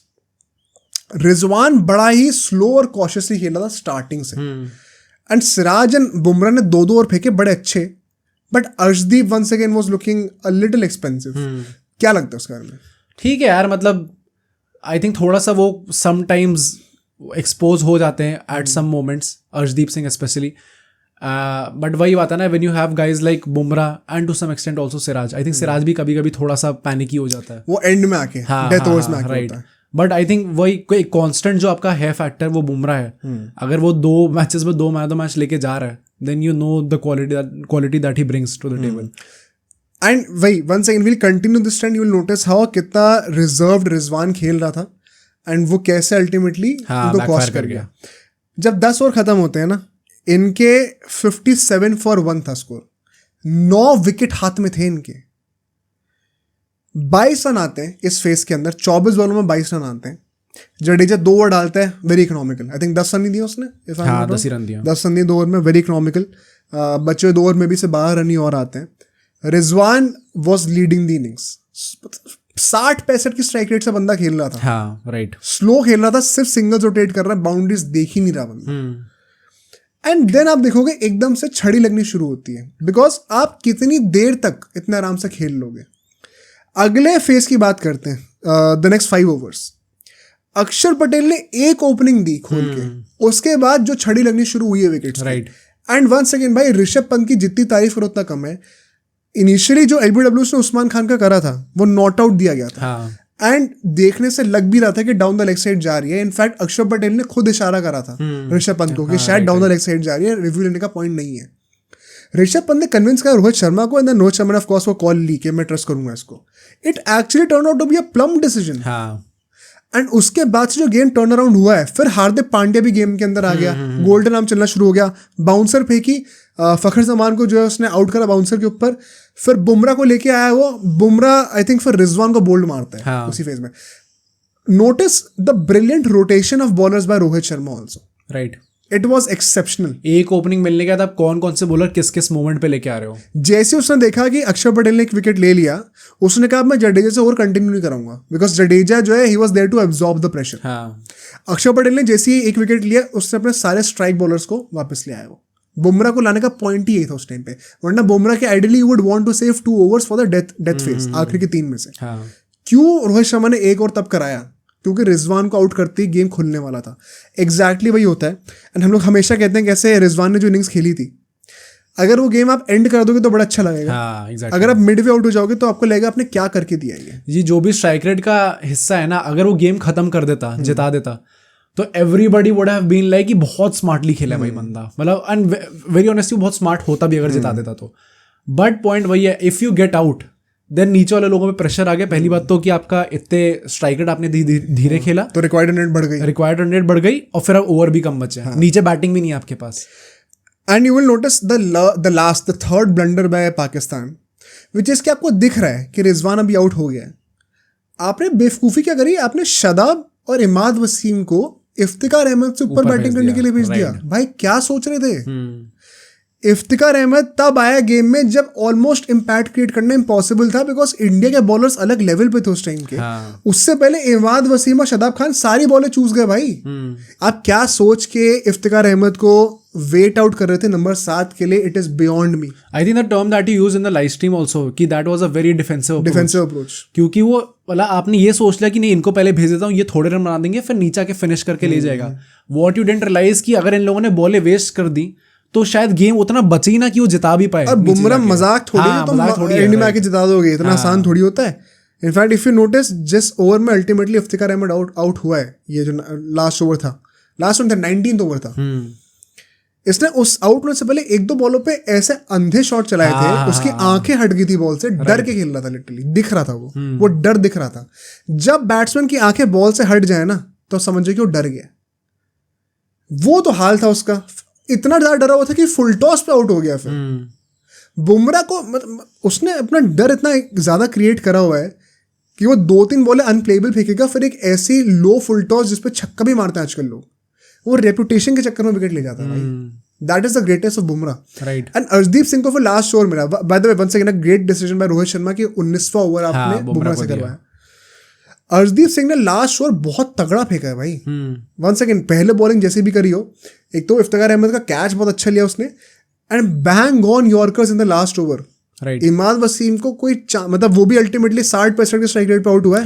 Rizwan बड़ा ही स्लो और कॉशियसली खेला था स्टार्टिंग से. एंड सिराज एंड बुमराह ने 2 ओवर फेंके बड़े अच्छे. But Arshdeep once again was looking a little expensive. क्या लगता है उसके बारे में. ठीक है यार, मतलब आई थिंक थोड़ा सा वो समटाइम्स एक्सपोज हो जाते हैं at some moments, Arshdeep Singh specially. But वही बात है ना, when you have guys like Bumrah and to some extent also Siraj. I think Siraj भी कभी कभी थोड़ा सा पैनिकी हो जाता है वो एंड में आके, डेथ ओवर्स में आके. राइट. बट आई थिंक वही कोई कांस्टेंट जो आपका है फैक्टर वो बुमराह है. अगर वो 2 मैचेस में 2 मैन ऑफ द मैच लेके जा रहा है, then you know the quality that he brings to the table. And वही once again will continue this trend. You will notice how कितना रिजर्व्ड रिजवान खेल रहा था एंड वो कैसे अल्टीमेटली उनको कॉस्ट कर गया. जब 10 ओवर खत्म होते हैं ना, इनके 57 for 1 था स्कोर. 9 विकेट हाथ में थे इनके. 22 रन आते हैं इस फेस के अंदर. 24 बॉलों में 22 रन आते हैं. जडेजा 2 ओवर डालता है, very economical. I think 10 run ही दिया उसने. 10 रन दिया. 10 रन दिए 2 ओवर में, वेरी इकोनॉमिकल. बचे हुए 2 ओवर में भी से 12 रन ही और आते हैं. Rizwan was leading the innings. 60-65 की स्ट्राइक रेट से बंदा खेल रहा था. हाँ, राइट. स्लो खेल रहा था, सिर्फ सिंगल्स रोटेट कर रहा है, बाउंड्रीज देख ही नहीं रहा बंदा. एंड देन आप देखोगे एकदम से छड़ी लगनी शुरू होती है, बिकॉज आप कितनी देर तक इतने आराम से खेल लोगे. अगले फेज की बात करते हैं, द नेक्स्ट 5 ओवर्स. अक्षर पटेल ने एक ओपनिंग दी खोल के, उसके बाद जो छड़ी लगनी शुरू हुई है wickets. Right. And once again भाई, ऋषभ पंत की जितनी तारीफ करो उतना कम है. इनिशियली जो एलबीडब्ल्यू ने उस्मान खान का करा था वो नॉट आउट दिया गया था. एंड देखने से लग भी रहा था कि डाउन द लेग साइड जा रही है. इनफैक्ट अक्षर पटेल ने खुद इशारा करा था ऋषभ पंत को कि शायद डाउन द लेग साइड जा रही है, रिव्यू लेने का पॉइंट नहीं है. ऋषभ पंत ने कन्विंस किया रोहित शर्मा को, एंड देन रोहित शर्मा ने ऑफ कोर्स वो कॉल ली कि मैं ट्रस्ट करूंगा इसको. It actually turn out to be a plum decision. हाँ. एंड उसके बाद से जो गेम टर्न अराउंड हुआ है, फिर हार्दिक पांड्या भी गेम के अंदर आ गया, गोल्डन आर्म चलना शुरू हो गया, बाउंसर फेंकी, फखर जमान को जो है उसने आउट करा बाउंसर के ऊपर, फिर बुमराह को लेके आया वो, बुमराह आई थिंक फिर रिजवान को बोल्ड मारता है. हाँ. उसी फेज में notice the brilliant rotation of bowlers by Rohit Sharma also. Right. It was exceptional. एक ओपनिंग मिलने के बाद आप कौन कौन से बॉलर किस किस मोमेंट पे लेके आ रहे हो. जैसे उसने देखा कि अक्षर पटेल ने एक विकेट ले लिया, उसने कहा मैं जडेजा से और कंटिन्यू नहीं कराऊंगा, बिकॉज जडेजा जो है he was there to absorb the pressure. हाँ. अक्षर पटेल ने जैसे ही एक विकेट लिया, उसने अपने सारे स्ट्राइक बॉलर्स को वापस ले आया. वो बुमराह को लाने का पॉइंट ही यही था उस टाइम पे, वरना बुमराह के ideally would want to save 2 overs for the death phase, आखिरी के 3 में से. हाँ. क्यों रोहित शर्मा ने एक और तब कराया? क्योंकि रिजवान को आउट करते ही गेम खुलने वाला था. एग्जैक्टली वही होता है. एंड हम लोग हमेशा कहते हैं कैसे रिजवान ने जो इनिंग्स खेली थी, अगर वो गेम आप एंड कर दोगे तो बड़ा अच्छा लगेगा. हाँ, exactly. अगर आप मिड वे आउट हो जाओगे तो आपको लगेगा आपने क्या करके दिया है. ये जो भी स्ट्राइक रेट का हिस्सा है ना, अगर वो गेम खत्म कर देता, जिता देता, तो everybody would have been like कि बहुत स्मार्टली खेला है भाई बंदा, मतलब. एंड वेरी ऑनेस्टली बहुत स्मार्ट होता भी अगर जिता देता तो. बट पॉइंट वही है, if you get out then नीचे वाले लोगों पे प्रेशर आ गया. पहली बात तो कि आपका इतने स्ट्राइक रेट आपने धीरे खेला तो रिक्वायर्ड रन रेट बढ़ गई और फिर अब ओवर भी कम बचे. नीचे बैटिंग भी नहीं है आपके पास. And you will notice the third blunder by Pakistan, which is कि आपको दिख रहा है कि रिजवान अभी आउट हो गया है. आपने बेवकूफ़ी क्या करी, आपने शादाब और इमाद वसीम को इफ्तिकार अहमद से ऊपर बैटिंग करने के लिए भेज दिया. भाई क्या सोच रहे थे? इफ्तिकार अहमद तब आया गेम में जब ऑलमोस्ट इम्पैक्ट क्रिएट करना इम्पॉसिबल था, बिकॉज इंडिया के बॉलर्स अलग लेवल पे थे उस टाइम के. हाँ. उससे पहले इमाद वसीम और शादाब खान सारी बॉलें चूज गए भाई. आप क्या सोच के इफ्तिकार अहमद को वेट आउट कर रहे थे नंबर 7 के लिए? It is beyond me. I think the term that you use in the live stream also कि that was a very defensive approach. क्योंकि वो वाला आपने ये सोच लिया कि नहीं इनको पहले भेज देता हूँ, ये थोड़े रन बना देंगे, फिर नीचे आके फिनिश करके ले जाएगा. व्हाट यू डिडंट रियलाइज कि अगर इन लोगों ने बॉलें वेस्ट कर दी तो शायद गेम उतना बचे ही ना कि वो जिता भी पाए. और बुमराह मजाक थोड़ी है, तो एंड में आके जिता दोगे, इतना आसान थोड़ी होता है. इनफैक्ट इफ यू नोटिस जिस ओवर में अल्टीमेटली इफ्तिकार अहमद आउट हुआ है, ये जो लास्ट ओवर था, 19th ओवर था, इसने उस आउट होने से पहले 1-2 बॉलों पे ऐसे अंधे शॉट चलाए थे, उसकी आंखें हट गई थी बॉल से, डर के खेल रहा था. लिटरली दिख रहा था वो डर दिख रहा था. जब बैट्समैन की आंखें बॉल से हट जाए ना, तो समझो कि वो डर गया. वो तो हाल था उसका. इतना ज्यादा डरा हुआ था कि फुल टॉस पे आउट हो गया. फिर बुमराह को उसने अपना डर इतना ज्यादा क्रिएट करा हुआ है कि वो 2-3 बॉलें अनप्लेबल फेंकेगा, फिर एक ऐसी लो फुल टॉस जिसपे छक्का भी मारते हैं आजकल लोग, वो रेपुटेशन के चक्कर में विकेट ले जाता है भाई. That is the greatest of Bumrah. Right. And Arshdeep Singh को फिर लास्ट ओवर मिला. By the way once again great decision by Rohit Sharma की 19वां ओवर आपने बुमराह से करवाया. अर्शदीप सिंह ने लास्ट ओवर बहुत तगड़ा फेंका है भाई. वन सेकेंड, पहले बॉलिंग जैसे भी करी हो, एक तो इफ्तिकार अहमद का कैच बहुत अच्छा लिया उसने, and bang on yorkers in the last over. Imad Wasim को कोई मतलब वो भी अल्टीमेटली 60% के स्ट्राइक रेट पे आउट हुआ है.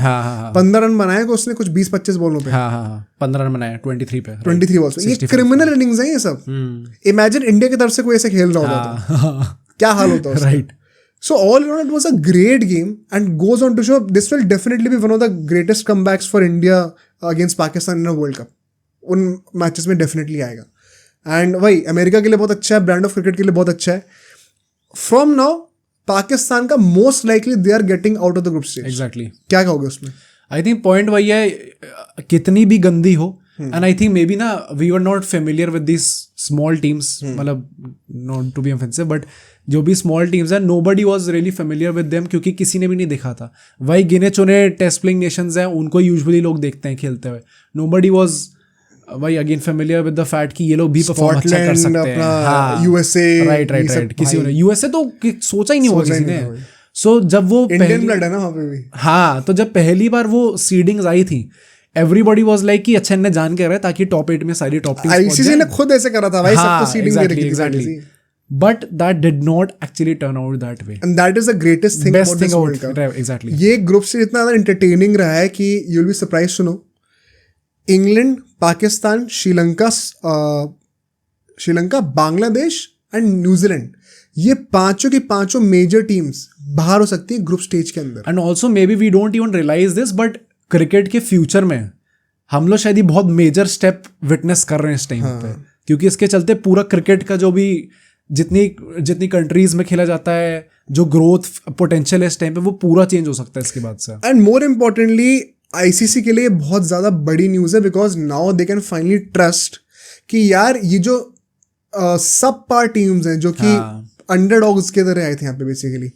15 रन बनाए को उसने कुछ 20-25 बॉलों पे. 15 रन बनाए 23 बॉल्स पे. ये क्रिमिनल इनिंग्स हैं ये सब. इमेजिन इंडिया की तरफ से कोई ऐसे खेल रहा होता तो क्या हाल होता है. Right. So all in all, it was a great game and goes on to show this will definitely be one of the greatest comebacks for India against Pakistan in a World Cup. उन matches में definitely आएगा. And वही America के लिए बहुत अच्छा है, brand of cricket के लिए बहुत अच्छा है. फ्रॉम नाउ पाकिस्तान का most likely they are getting out of the group stage. Exactly. क्या कहोगे उसमें? आई थिंक पॉइंट वही है, कितनी भी गंदी हो, and I think maybe ना we were not familiar with this small teams, मतलब not to be offensive, but जो भी स्मॉल टीम्स हैं nobody was really familiar with them, क्योंकि किसी ने भी नहीं देखा था. वही गिने चुने टेस्ट प्लेइंग नेशंस हैं, उनको यूजुअली लोग देखते हैं खेलते हुए. नोबडी वाज वही again familiar with the fact कि ये लोग भी परफॉर्म अच्छा कर सकते हैं. USA, right. किसी ने यूएसए तो सोचा ही नहीं होगा किसी ने. सो जब वो इंडियन ब्लड है ना वहाँ पे भी. हाँ, तो जब पहली बार वो सीडिंग्स आई थी, एवरीबॉडी वाज लाइक कि अच्छा इन्हें जान के रहा है ताकि टॉप 8 में सारी टॉप टीम्स आईसीसी ने खुद ऐसे करा था भाई, सबको सीडिंग दे रखी थी. But that did not actually turn out that way. And that is the greatest thing about this World Cup. Exactly. ये ग्रुप से इतना ज़्यादा entertaining रहा है कि you'll be surprised to know England, Pakistan, Sri Lanka, Bangladesh and New Zealand, ये पांचों की पांचों मेजर टीम्स बाहर हो सकती है ग्रुप स्टेज के अंदर. And also maybe we don't even realise this, but cricket के फ्यूचर में हम लोग शायद ही बहुत मेजर स्टेप विटनेस कर रहे हैं इस टाइम पे, क्योंकि इसके चलते पूरा क्रिकेट का जो भी जितनी कंट्रीज में खेला जाता है, जो ग्रोथ पोटेंशियल है इस टाइम पे, वो पूरा चेंज हो सकता है इसके बाद से। एंड मोर इम्पोर्टेंटली आईसीसी के लिए बहुत ज़्यादा बड़ी न्यूज़ है, because now they can finally trust कि यार ये जो सब पार टीम्स हैं जो कि अंडरडॉग्स के तरह आए थे यहाँ पे बेसिकली,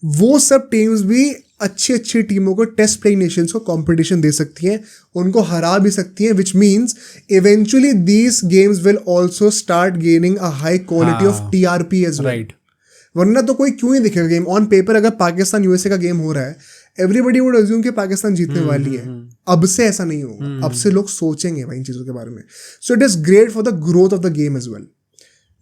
वो सब टीम्स भी अच्छी अच्छी टीमों को, टेस्ट प्लेइंग नेशंस को कंपटीशन दे सकती हैं, उनको हरा भी सकती हैं, which means eventually these games will also start gaining a high quality of TRP as well. वरना तो कोई क्यों ही दिखेगा गेम ऑन पेपर। अगर पाकिस्तान यूएसए का गेम हो रहा है, एवरीबडी वुड अज्यूम कि पाकिस्तान जीतने वाली है। अब से ऐसा नहीं होगा, अब से लोग सोचेंगे भाई इन चीज़ों के बारे में। So it is great for the growth of the game as well.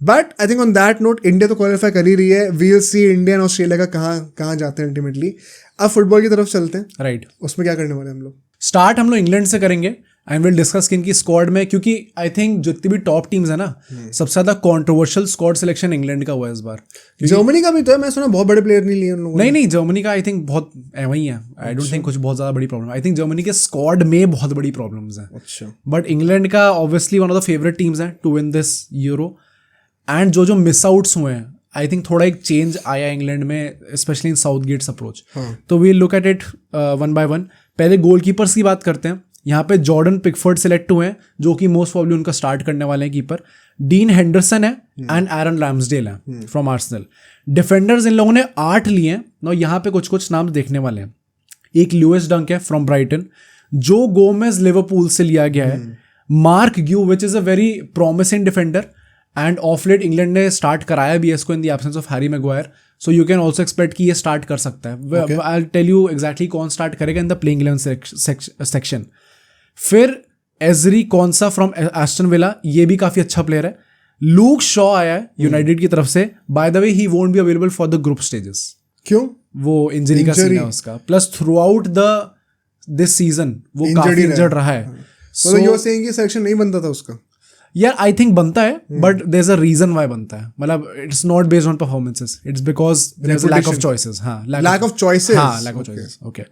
But I think on that note India तो क्वालिफाई कर ही रही है, we will see India and Australia का कहाँ जाते हैं अल्टीमेटली। अब फुटबॉल की तरफ चलते हैं। राइट, उसमें क्या करने वाले हम लोग? स्टार्ट हम लोग इंग्लैंड से करेंगे एंड विल डिस्कस कि इनकी स्क्वाड में, क्योंकि आई थिंक जितनी भी टॉप टीम्स है ना, सबसे ज्यादा कंट्रोवर्शियल स्क्वाड सिलेक्शन इंग्लैंड का हुआ है इस बार। जर्मनी का भी तो है, मैं सुना बहुत बड़े प्लेयर नहीं लिए उन लोगों ने। नहीं, जर्मनी का आई थिंक बहुत वही है। आई डोंट थिंक कुछ बहुत ज्यादा बड़ी प्रॉब्लम। आई थिंक जर्मनी के स्क्वाड में बहुत बड़ी प्रॉब्लम्स हैं। अच्छा, बट इंग्लैंड का obviously one of the favourite teams हैं to win this Euro. And जो मिस आउट्स हुए हैं, आई थिंक थोड़ा एक चेंज आया इंग्लैंड में, स्पेशली इन साउथगेट्स अप्रोच। तो we look at it one by one. पहले गोलकीपर्स की बात करते हैं। यहाँ पे जॉर्डन पिकफोर्ड सिलेक्ट हुए हैं, जो कि मोस्ट प्रॉब्ली उनका स्टार्ट करने वाले हैं कीपर। डीन हेंडरसन है एंड एरन रैम्सडेल है फ्रॉम आर्सेनल। डिफेंडर्स इन लोगों ने 8 लिए हैं। और यहाँ पे कुछ नाम देखने वाले हैं। एक लुइस डंक है from Brighton, Joe Gomez Liverpool से लिया गया है। Marc Guehi which is a very promising defender, and of late England ने स्टार्ट कराया भी है इसको in the absence of Harry Maguire. So you can also expect कि ये स्टार्ट कर सकता है। आई टेल यू एग्जैक्टली कौन स्टार्ट करेगा इन द प्लेइंग 11 सेक्शन। फिर Ezri Konsa from Aston Villa, ये भी काफी अच्छा प्लेयर है। लूक शॉ आया है यूनाइटेड की तरफ से। By the way he won't be available for the group stages. क्यों? वो इंजरी का सीन है उसका, plus throughout this season वो काफी इंजर्ड रहा है। सो यू आर सेइंग कि सिलेक्शन नहीं बनता था उसका? यार आई थिंक बनता है, but there is a reason why बनता है। मतलब it's not based on performances, it's because there is a lack of choices. हाँ, लैक ऑफ चॉइसेस। हाँ, lack of choices. Okay,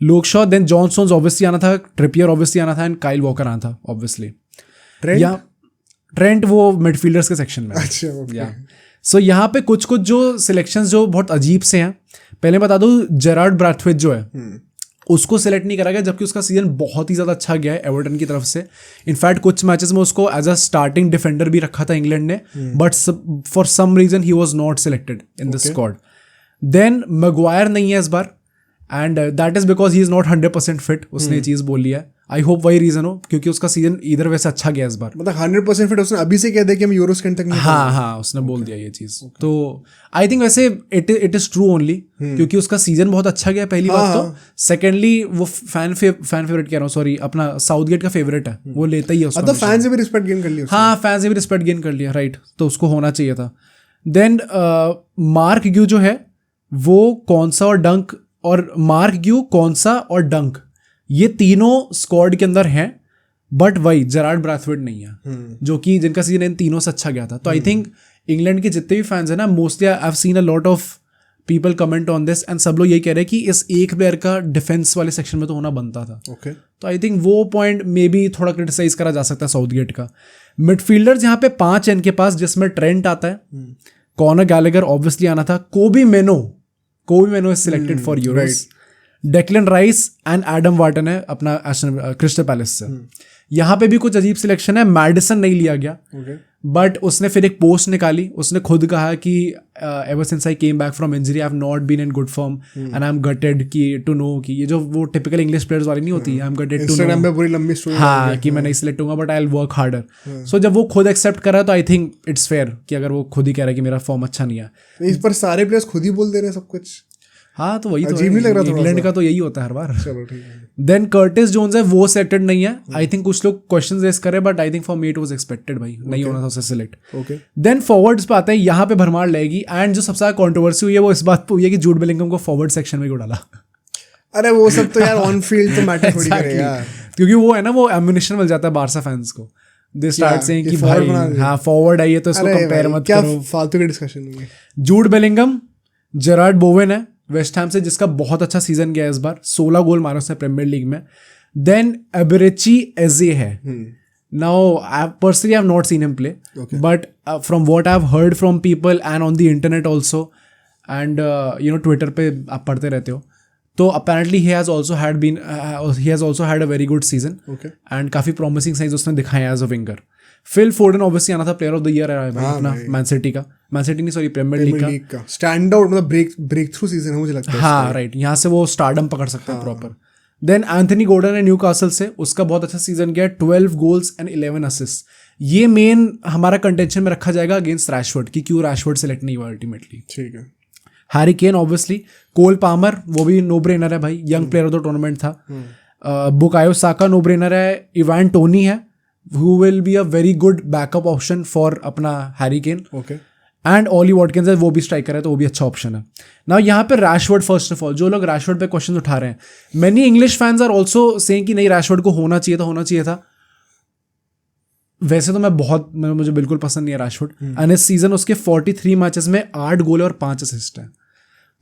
Luke Shaw, then John Stones obviously आना था, Trippier obviously आना था, and Kyle walker आना था obviously. Trent वो midfielders के सेक्शन में। अच्छा, ओके। सो यहाँ पे कुछ जो सिलेक्शंस जो बहुत अजीब से हैं। पहले बता दूं, जेरार्ड ब्रैथवेट जो है उसको सेलेक्ट नहीं करा गया, जबकि उसका सीजन बहुत ही ज़्यादा अच्छा गया है एवर्टन की तरफ से। इनफैक्ट कुछ मैचेस में उसको एज अ स्टार्टिंग डिफेंडर भी रखा था इंग्लैंड ने, but for some reason he was not selected in the squad. Then Maguire नहीं है इस बार, and that is because he is not 100% fit. उसने ये चीज़ बोली है। आई होप वही रीजन हो, क्योंकि उसका सीजन इधर वैसे अच्छा गया इस बार। मतलब 100% फिट उसने अभी से कह दिया कि हम यूरोस के तक नहीं। हाँ, उसने बोल दिया ये चीज़। तो आई थिंक वैसे इट इज ट्रू ओनली, क्योंकि उसका सीजन बहुत अच्छा गया पहली बात तो। सेकेंडली वो फैन फेवरेट कह रहा हूँ, सॉरी, अपना साउथगेट का फेवरेट है, वो लेता ही है उसका। तो फैन से भी रिस्पेक्ट गेन कर लिया। हाँ, फैन से भी रिस्पेक्ट गेन कर लिया, राइट। तो उसको होना चाहिए था। देन मार्क ग्यू जो है वो कौनसा और डंक, और मार्क ग्यू, कौनसा और डंक, ये तीनों स्क्वाड के अंदर हैं। बट वही जेरार्ड ब्रैथवेट नहीं है, जो कि जिनका सीजन इन तीनों से अच्छा गया था। तो आई थिंक इंग्लैंड के जितने भी फैंस हैं ना, mostly I have seen a lot of people comment on this, and सब लोग यही कह रहे हैं कि इस एक प्लेयर का डिफेंस वाले सेक्शन में तो होना बनता था। तो आई थिंक वो पॉइंट मे बी थोड़ा क्रिटिसाइज करा जा सकता है साउथगेट का। मिडफील्डर्स यहाँ पे 5 हैं इनके पास, जिसमें ट्रेंट आता है, कॉनर गैलेगर ऑब्वियसली आना था, Kobbie Mainoo is selected for Euros, Declan Rice and Adam Wharton है अपना क्रिस्टल पैलेस से। यहाँ पे भी कुछ अजीब सिलेक्शन है। मैडिसन नहीं लिया गया, बट उसने फिर एक पोस्ट निकाली। उसने खुद कहा कि ever since I came back from injury I have not been in good form and I am gutted कि टू नो कि ये जो वो टिपिकल इंग्लिश प्लेयर्स वाली नहीं होती, I am gutted to know, पूरी लंबी स्टोरी, हाँ, कि मैं नहीं सिलेक्ट होऊंगा but I will work harder. So जब वो खुद एक्सेप्ट कर रहा है तो आई थिंक इट्स फेयर कि अगर वो खुद ही कह रहा है कि मेरा फॉर्म अच्छा नहीं है। इस पर सारे प्लेयर्स खुद ही बोल दे रहे हैं सब कुछ। हाँ, तो वही तो अजीब नहीं लग रहा था इंग्लैंड का तो यही होता है हर बार। चलो ठीक है। देन कर्टिस जोन्स है, वो सिलेक्टेड नहीं है। आई थिंक कुछ लोग क्वेश्चंस रेज करे, but I think for me it was expected, भाई नहीं होना था उसे सिलेक्ट। ओके। देन फॉरवर्ड्स पे आते हैं, यहाँ पे भरमार लगेगी। एंड जो सबसे ज्यादा कंट्रोवर्सी हुई है वो इस बात पे हुई है कि जूड बेलिंगम को फॉरवर्ड सेक्शन में क्यों डाला। अरे वो सब तो यार ऑन फील्ड तो मैटर थोड़ी करेगा, क्योंकि वो है ना, वो एम्युनिशन मिल जाता है बारसा फैंस को। दे स्टार्ट सेइंग कि भाई हाँ फॉरवर्ड आई है तो इसको कंपेयर मत करो। क्या फालतू की डिस्कशन है। जूड बेलिंगम, जेरार्ड बोवेन है वेस्ट हैम से, जिसका बहुत अच्छा सीजन गया इस बार, 16 गोल मारा उसने प्रीमियर लीग में। देन एबरेची एजे है, Now, personally, I have not seen him play, but from what I've heard from people and on the internet also, and Twitter पे आप पढ़ते रहते हो, तो apparently he has also had a very good season, and काफी promising signs उसने दिखाए as a winger. Phil Foden obviously आना था प्लेयर ऑफ द ईयर अपना मैन सिटी नहीं सॉरी प्रीमियर लीग का स्टैंड आउट, मतलब ब्रेक थ्रू सीजन है मुझे लगता है. हाँ राइट, यहाँ से वो स्टारडम पकड़ सकते हैं प्रॉपर. देन एंथनी गॉर्डन है न्यूकासल से, उसका बहुत अच्छा सीजन गया, 12 गोल्स एंड 11 असिस्ट. ये मेन हमारा कंटेंशन में रखा जाएगा अगेंस्ट रैशफोर्ड कि क्यों रैशफोर्ड सेलेक्ट नहीं हुआ अल्टीमेटली. ठीक है. Harry Kane obviously, Cole Palmer वो भी नो ब्रेनर है भाई, young player of the tournament था. बुकायो साका नो ब्रेनर है. इवान टोनी है, who will be a very good backup option for अपना Harry Kane. Okay. And Ollie Watkins है, वो भी स्ट्राइकर है, तो वो भी अच्छा ऑप्शन है. नाउ यहाँ पे रैशवर्ड, फर्स्ट ऑफ ऑल जो लोग रैशवर्ड पे क्वेश्चन उठा रहे हैं, many English fans are also saying कि नहीं रैशवर्ड को होना चाहिए था. वैसे तो मुझे बिल्कुल पसंद नहीं है रैशवर्ड. एंड इस सीजन उसके 43 मैचेस में 8 गोल और 5 असिस्ट है,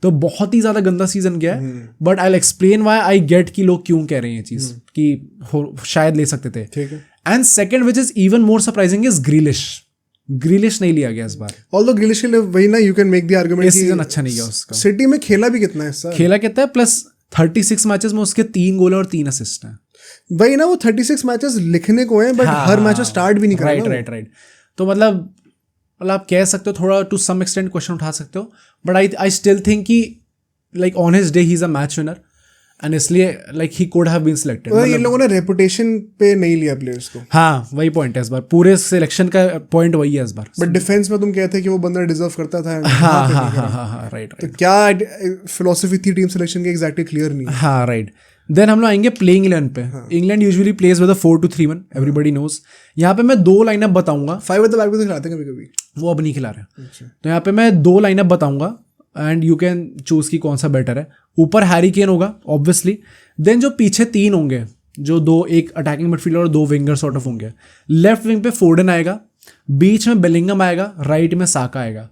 तो बहुत ही ज्यादा गंदा सीजन गया है. But I explain why I get कि लोग क्यों कह रहे हैं ये चीज कि शायद ले सकते थे. ठीक है. And second which is even more surprising is ग्रिलिश नहीं लिया गया इस बार. ऑल्दो ग्रिलिश के लिए वही ना, you can make the argument इस सीजन अच्छा नहीं गया उसका. सिटी में खेला भी कितना है सर, खेला कितना है, प्लस 36 मैचेस में उसके 3 गोल और 3 असिस्ट हैं. वही ना, वो 36 मैचेस लिखने को हैं, बट हर मैच में स्टार्ट भी नहीं कर रहा. राइट. तो मतलब आप कह सकते हो थोड़ा टू सम एक्सटेंट क्वेश्चन उठा सकते हो, बट आई स्टिल थिंक कि like on his day he is a match winner, and इसलिए like he could have been selected. ये लोगों ने रेपुटेशन पे नहीं लिया प्लेयर्स को. हाँ वही पॉइंट है इस बार, पूरे सिलेक्शन का पॉइंट वही है इस बार. बट डिफेंस में तुम कहते कि वो बंदा डिजर्व करता था. हाँ राइट. तो क्या फिलोसफी थी टीम सिलेक्शन की एग्जैक्टली क्लियर नहीं. हाँ राइट. देन हम लोग आएंगे प्लेइंग 11 पे. England usually plays with 4-2-3-1, everybody knows. यहाँ पे मैं 2 लाइनअप बताऊंगा. 5 एट द बैक भी तो खिलाते हैं कभी, वो अब नहीं खिला रहे. तो यहाँ पे मैं 2 लाइनअप बताऊंगा एंड यू कैन चूज की कौन सा बेटर है. ऊपर हैरी केन होगा ऑब्वियसली. देन जो पीछे 3 होंगे, जो 2, एक अटैकिंग मिडफील्डर और 2 विंगर सॉर्ट ऑफ होंगे. लेफ्ट विंग पे फोर्डन आएगा, बीच में बेलिंगम आएगा, राइट में साका आएगा.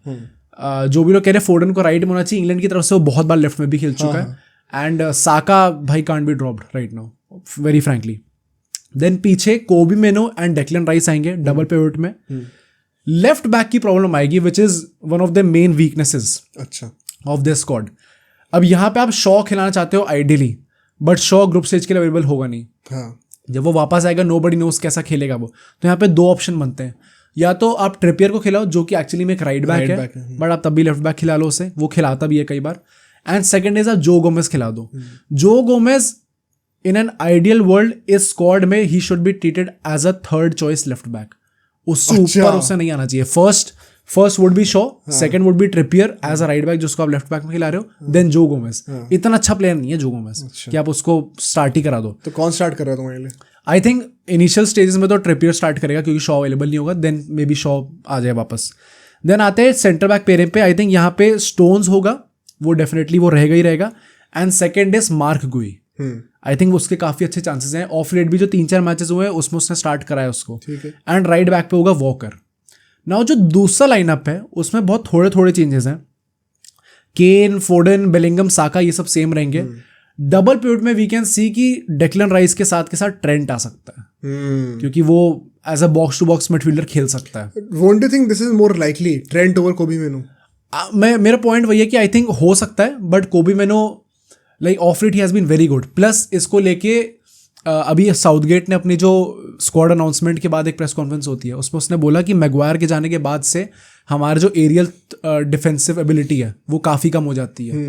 जो भी लोग कह रहे हैं फोर्डन को राइट में होना चाहिए, इंग्लैंड की तरफ से वो बहुत बार लेफ्ट में भी खेल चुका है. एंड साका भाई can't be dropped right now, very frankly. Then पीछे Kobbie Mainoo and Declan Rice आएंगे डबल पिवट में. लेफ्ट बैक की प्रॉब्लम आएगी which is one of the main weaknesses of this squad. अब यहाँ पे आप शॉ खिलाना चाहते हो ideally, but Shaw group stage के लिए अवेलेबल होगा नहीं. जब वो वापस आएगा नोबडी नोस कैसा खेलेगा वो. तो यहाँ पे 2 ऑप्शन बनते हैं, या तो आप ट्रिपियर को खिलाओ जो कि एक्चुअली में एक राइट बैक है, बट आप तब भी लेफ्ट बैक खिला लो उसे, वो खिलाता भी है कई बार. एंड सेकंड इज आप जो गोमेज खिला दो. जो Gomez in an ideal world इस स्क्वाड में ही should be treated as a third choice left back. उससे ऊपर उससे नहीं आना चाहिए. First would be Shaw, second would be Trippier as a right back जिसको आप लेफ्ट बैक में खिला रहे हो, देन जो गोमेज. इतना अच्छा प्लेयर नहीं है जो गोमेज कि आप उसको स्टार्ट ही करा दो. तो कौन स्टार्ट कर रहा है तुम्हारे लिए? आई थिंक इनिशियल स्टेजेस में तो ट्रिपियर स्टार्ट करेगा क्योंकि शॉ अवेलेबल नहीं होगा. देन मे बी शॉ आ जाए वापस. देन आते हैं सेंटर बैक पेयरिंग पे. आई थिंक यहाँ पे स्टोन्स होगा, वो डेफिनेटली वो रहेगा ही रहेगा. एंड सेकंड इज मार्क गुई. आई थिंक उसके काफी अच्छे चांसेस हैं. ऑफ लेट भी जो 3-4 मैचेस हुए हैं उसमें उसने स्टार्ट कराया उसको. एंड राइट बैक पे होगा वॉकर. नाउ जो दूसरा लाइनअप है उसमें बहुत थोड़े चेंजेस हैं. केन, फोर्डन, बेलिंगम, साका ये सब सेम रहेंगे. डबल पिवट में वी कैन सी कि डेक्लन राइस के साथ ट्रेंट आ सकता है, क्योंकि वो as a box to box midfielder खेल सकता है. Won't you think this is more likely Trent over Kobbie Mainoo? मेरा पॉइंट वही है कि आई थिंक हो सकता है, but Kobbie Mainoo like of late he has been very good. Plus इसको लेके अभी साउथगेट ने अपनी जो स्क्वाड अनाउंसमेंट के बाद एक प्रेस कॉन्फ्रेंस होती है उसमें उसने बोला कि मैगवायर के जाने के बाद से हमारा जो एरियल डिफेंसिव एबिलिटी है वो काफ़ी कम हो जाती है.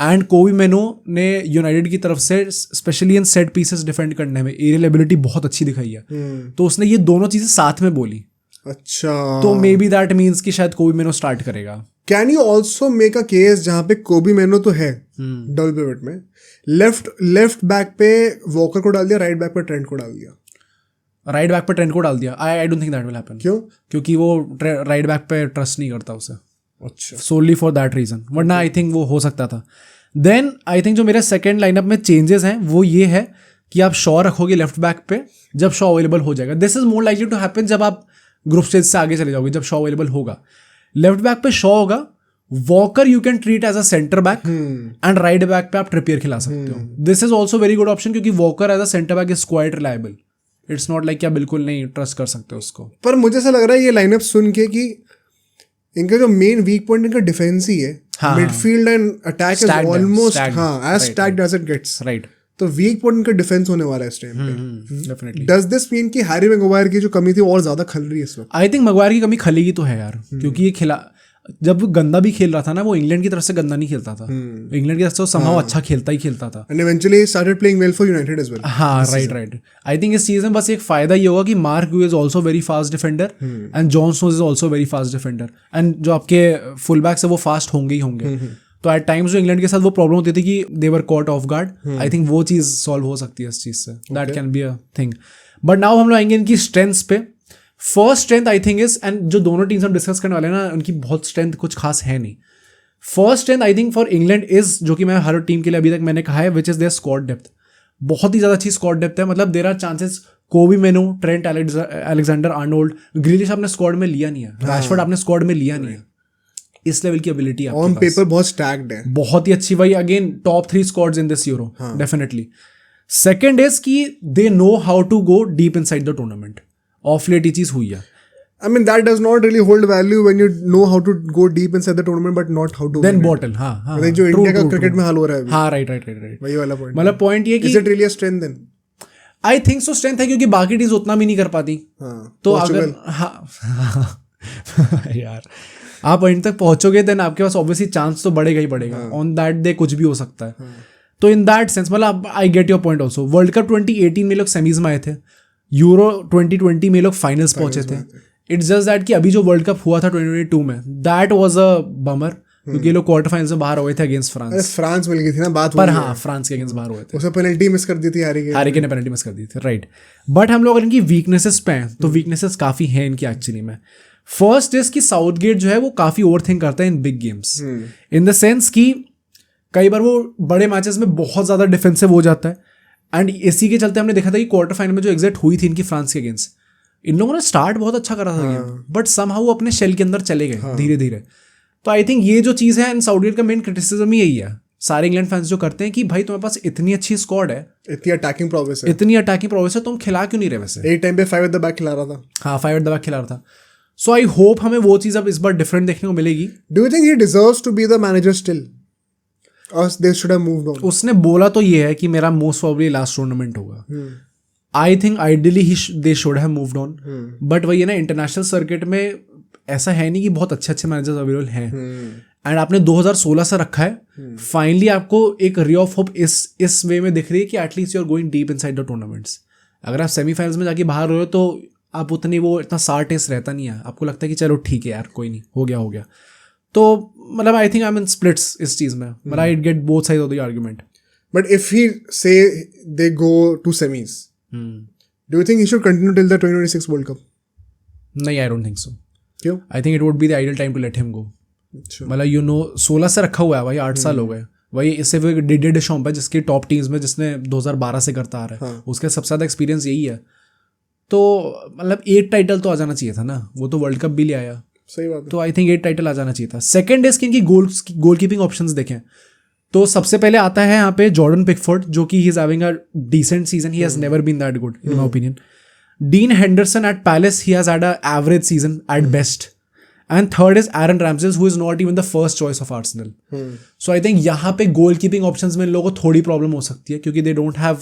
एंड कोबी मेनो ने यूनाइटेड की तरफ से specially in set pieces defend करने में एरियल एबिलिटी बहुत अच्छी दिखाई है. तो उसने ये दोनों चीज़ें साथ में बोली. अच्छा, तो मे बी दैट मीन्स कि शायद कोबी मेनो स्टार्ट करेगा. Can you also make a case जहां पे कोबी मेनो तो है डबल पिवट में, लेफ्ट बैक पे वॉकर को डाल दिया, राइट बैक पे ट्रेंट को डाल दिया. राइट बैक पे ट्रेंट को डाल दिया. आई don't think that will happen. क्यों? क्योंकि वो राइट बैक पे ट्रस्ट नहीं करता उसे. अच्छा, सोनली फॉर दैट रीजन. वरना आई थिंक वो हो सकता था. देन आई थिंक जो मेरे सेकेंड लाइनअप में चेंजेस हैं वो ये है कि आप शॉ रखोगे लेफ्ट बैक पे जब शॉ अवेलेबल हो जाएगा. This is more likely to happen जब आप ग्रुप स्टेज से आगे चले जाओगे, जब शॉ अवेलेबल होगा. लेफ्ट बैक पे शॉ होगा, Walker you can treat as a centre back, and right back पे आप ट्रिपियर खिला सकते हो. This is also very good option क्योंकि Walker as a centre back is quite reliable. It's not like क्या बिल्कुल नहीं ट्रस्ट कर सकते उसको. पर मुझे ऐसा लग रहा है ये लाइनअप सुन के कि इनका जो मेन वीक पॉइंट इनका डिफेंस ही है. Midfield and attack is almost as stacked as it gets. Right. तो वीक पॉइंट इनका डिफेंस होने वाला है इस टाइम पे. डेफिनेटली. डज दिस मीन कि हैरी मैगवायर की जो कमी थी और ज्यादा खल रही है इस वक्त? आई थिंक मैगवायर की कमी खलेगी तो है यार, क्योंकि ये जब वो गंदा भी खेल रहा था ना, वो इंग्लैंड की तरफ से गंदा नहीं खेलता था. इंग्लैंड की तरफ से वो somehow अच्छा खेलता ही खेलता था. And eventually he started playing well for United as well. हाँ, राइट. आई थिंक इस चीज में बस एक फायदा ये होगा कि Marc Guehi is also very fast defender and John Stones is also very fast defender, and जो आपके फुल बैक्स है वो फास्ट होंगे ही होंगे. तो एट टाइम्स जो इंग्लैंड के साथ वो प्रॉब्लम होती थी कि they were caught off guard. I think वो चीज सॉल्व हो सकती है इस चीज से. That can be a thing. But now हम लोग आएंगे इनकी स्ट्रेंथ्स पे. First strength I think is, and जो दोनों टीम्स हम डिस्कस करने वाले हैं ना, उनकी बहुत स्ट्रेंथ कुछ खास है नहीं. First strength I think for England is, जो कि मैं हर टीम के लिए अभी तक मैंने कहा है, which is their squad depth. बहुत ही ज़्यादा अच्छी स्क्वाड डेप्थ है. मतलब देयर आर चांसेस कोबी मेनू, ट्रेंट अलेक्जेंडर आर्नोल्ड, ग्रिलिश आपने स्क्वाड में लिया नहीं है, रैशफोर्ड आपने स्क्वाड में लिया नहीं है. इस लेवल की एबिलिटी है ऑन पेपर बहुत स्टैक्ड है, बहुत ही अच्छी भाई. Again top 3 squads in this Euro definitely. Second is कि they know how to go deep inside the tournament. Of late ये चीज हुई है. I mean that does not really hold value when you know how to go deep inside the tournament but not how to then win bottle. हाँ. मतलब जो India का cricket में हाल हो रहा है अभी. हाँ, राइट. वही वाला पॉइंट. मतलब पॉइंट ये कि is it really a strength then? I think so strength है, क्योंकि बाकी टीम्स उतना भी नहीं कर पाती. तो अगर यार आप पॉइंट तक पहुंचोगे देन आपके पास ऑब्वियसली चांस तो बढ़ेगा ही बढ़ेगा. ऑन दैट डे कुछ भी हो सकता है. तो इन दैट सेंस मतलब I get your point also. World cup 2018 में लोग सेमीज में आए थे, यूरो 2020 में लोग फाइनल्स पहुंचे थे. इट्स जस्ट दैट कि अभी जो वर्ल्ड कप हुआ था 2022 में, दैट वाज अ बमर, क्योंकि ये लोग क्वार्टर फाइनल्स में बाहर हुए थे अगेंस्ट फ्रांस. फ्रांस मिल गई थी ना बात. पर हाँ, फ्रांस के अगेंस्ट बाहर हुए थे. उसे पेनल्टी मिस कर दी थी हैरी के ने पेनल्टी मिस कर दी थी. राइट. बट हम लोग अगर इनकी वीकनेसेस पे हैं तो वीकनेसेस काफी हैं इनकी एक्चुअली में. फर्स्ट इज कि साउथगेट जो है वो काफी ओवरथिंक करता है in big games, in the sense कि कई बार वो बड़े मैचेस में बहुत ज्यादा डिफेंसिव हो जाता है. एंड इसी के चलते हमने देखा था कि क्वार्टर फाइनल में जो एग्जिट हुई थी इनकी फ्रांस के अगेंस्ट, इन लोगों ने स्टार्ट बहुत अच्छा करा था गेम, बट समहाउ वो अपने शेल के अंदर चले गए धीरे धीरे. तो आई थिंक ये जो चीज़ है, एंड साउथगेट का मेन क्रिटिसिज्म ही यही है सारे इंग्लैंड फैंस जो करते हैं कि भाई तुम्हारे पास इतनी अच्छी स्क्वाड है, इतनी अटैकिंग प्रोग्रेस है, तुम खिला क्यों नहीं रहे? वैसे एक टाइम पे 5 एट द बैक खिला रहा था. हाँ, 5 एट द बैक खिला रहा था. सो आई होप हमें वो चीज़ अब इस बार डिफरेंट देखने को मिलेगी. Do you think he deserves to be the manager still? Or they should have moved on? उसने बोला तो ये है कि मेरा मोस्ट प्रोबेबली लास्ट टूर्नामेंट होगा. I think ideally they should have moved on. But वही है ना, इंटरनेशनल सर्किट में ऐसा है नहीं कि बहुत अच्छे अच्छे मैनेजर्स अवेलेबल हैं. एंड आपने 2016 से रखा है, फाइनली आपको एक रे ऑफ होप इस वे में दिख रही है कि at least you are going deep inside the tournaments. अगर आप सेमीफाइनल्स में जाके बाहर हो रहे हो तो आप उतनी वो इतना सार टेस्ट रहता नहीं है. आपको लगता है कि चलो ठीक है यार, कोई नहीं, हो गया. तो मतलब I think I mean splits इस चीज में, but I get both side of the argument. But if he से they go to semis, do you think he should continue till the 2026 World Cup? नहीं, आई डोंट थिंक सो. क्यों? I think it would be the ideal time to let him go. मतलब 16 से रखा हुआ है भाई, 8 साल हो गए. वही इससे वो डिडियर डेशम्प है जिसकी टॉप टीम्स में, जिसने 2012 से करता आ रहा है. उसका सबसे ज़्यादा एक्सपीरियंस यही है. तो मतलब 8 टाइटल तो आ जाना चाहिए था ना, वो तो वर्ल्ड कप भी ले आया. सही बात है. तो आई थिंक 8 टाइटल आ जाना चाहिए था. सेकंड इज कि इनकी गोल कीपिंग ऑप्शंस देखें तो सबसे पहले आता है यहाँ पे जॉर्डन पिकफोर्ड, जो कि he is having a decent season. He has never been that good in my opinion. Dean Henderson at Palace, he has had a average season at best. And third is Aaron Ramsdale, who is not even the first choice of Arsenal. So I think यहाँ पे गोल keeping options में इन लोगों को थोड़ी problem हो सकती है, क्योंकि they don't have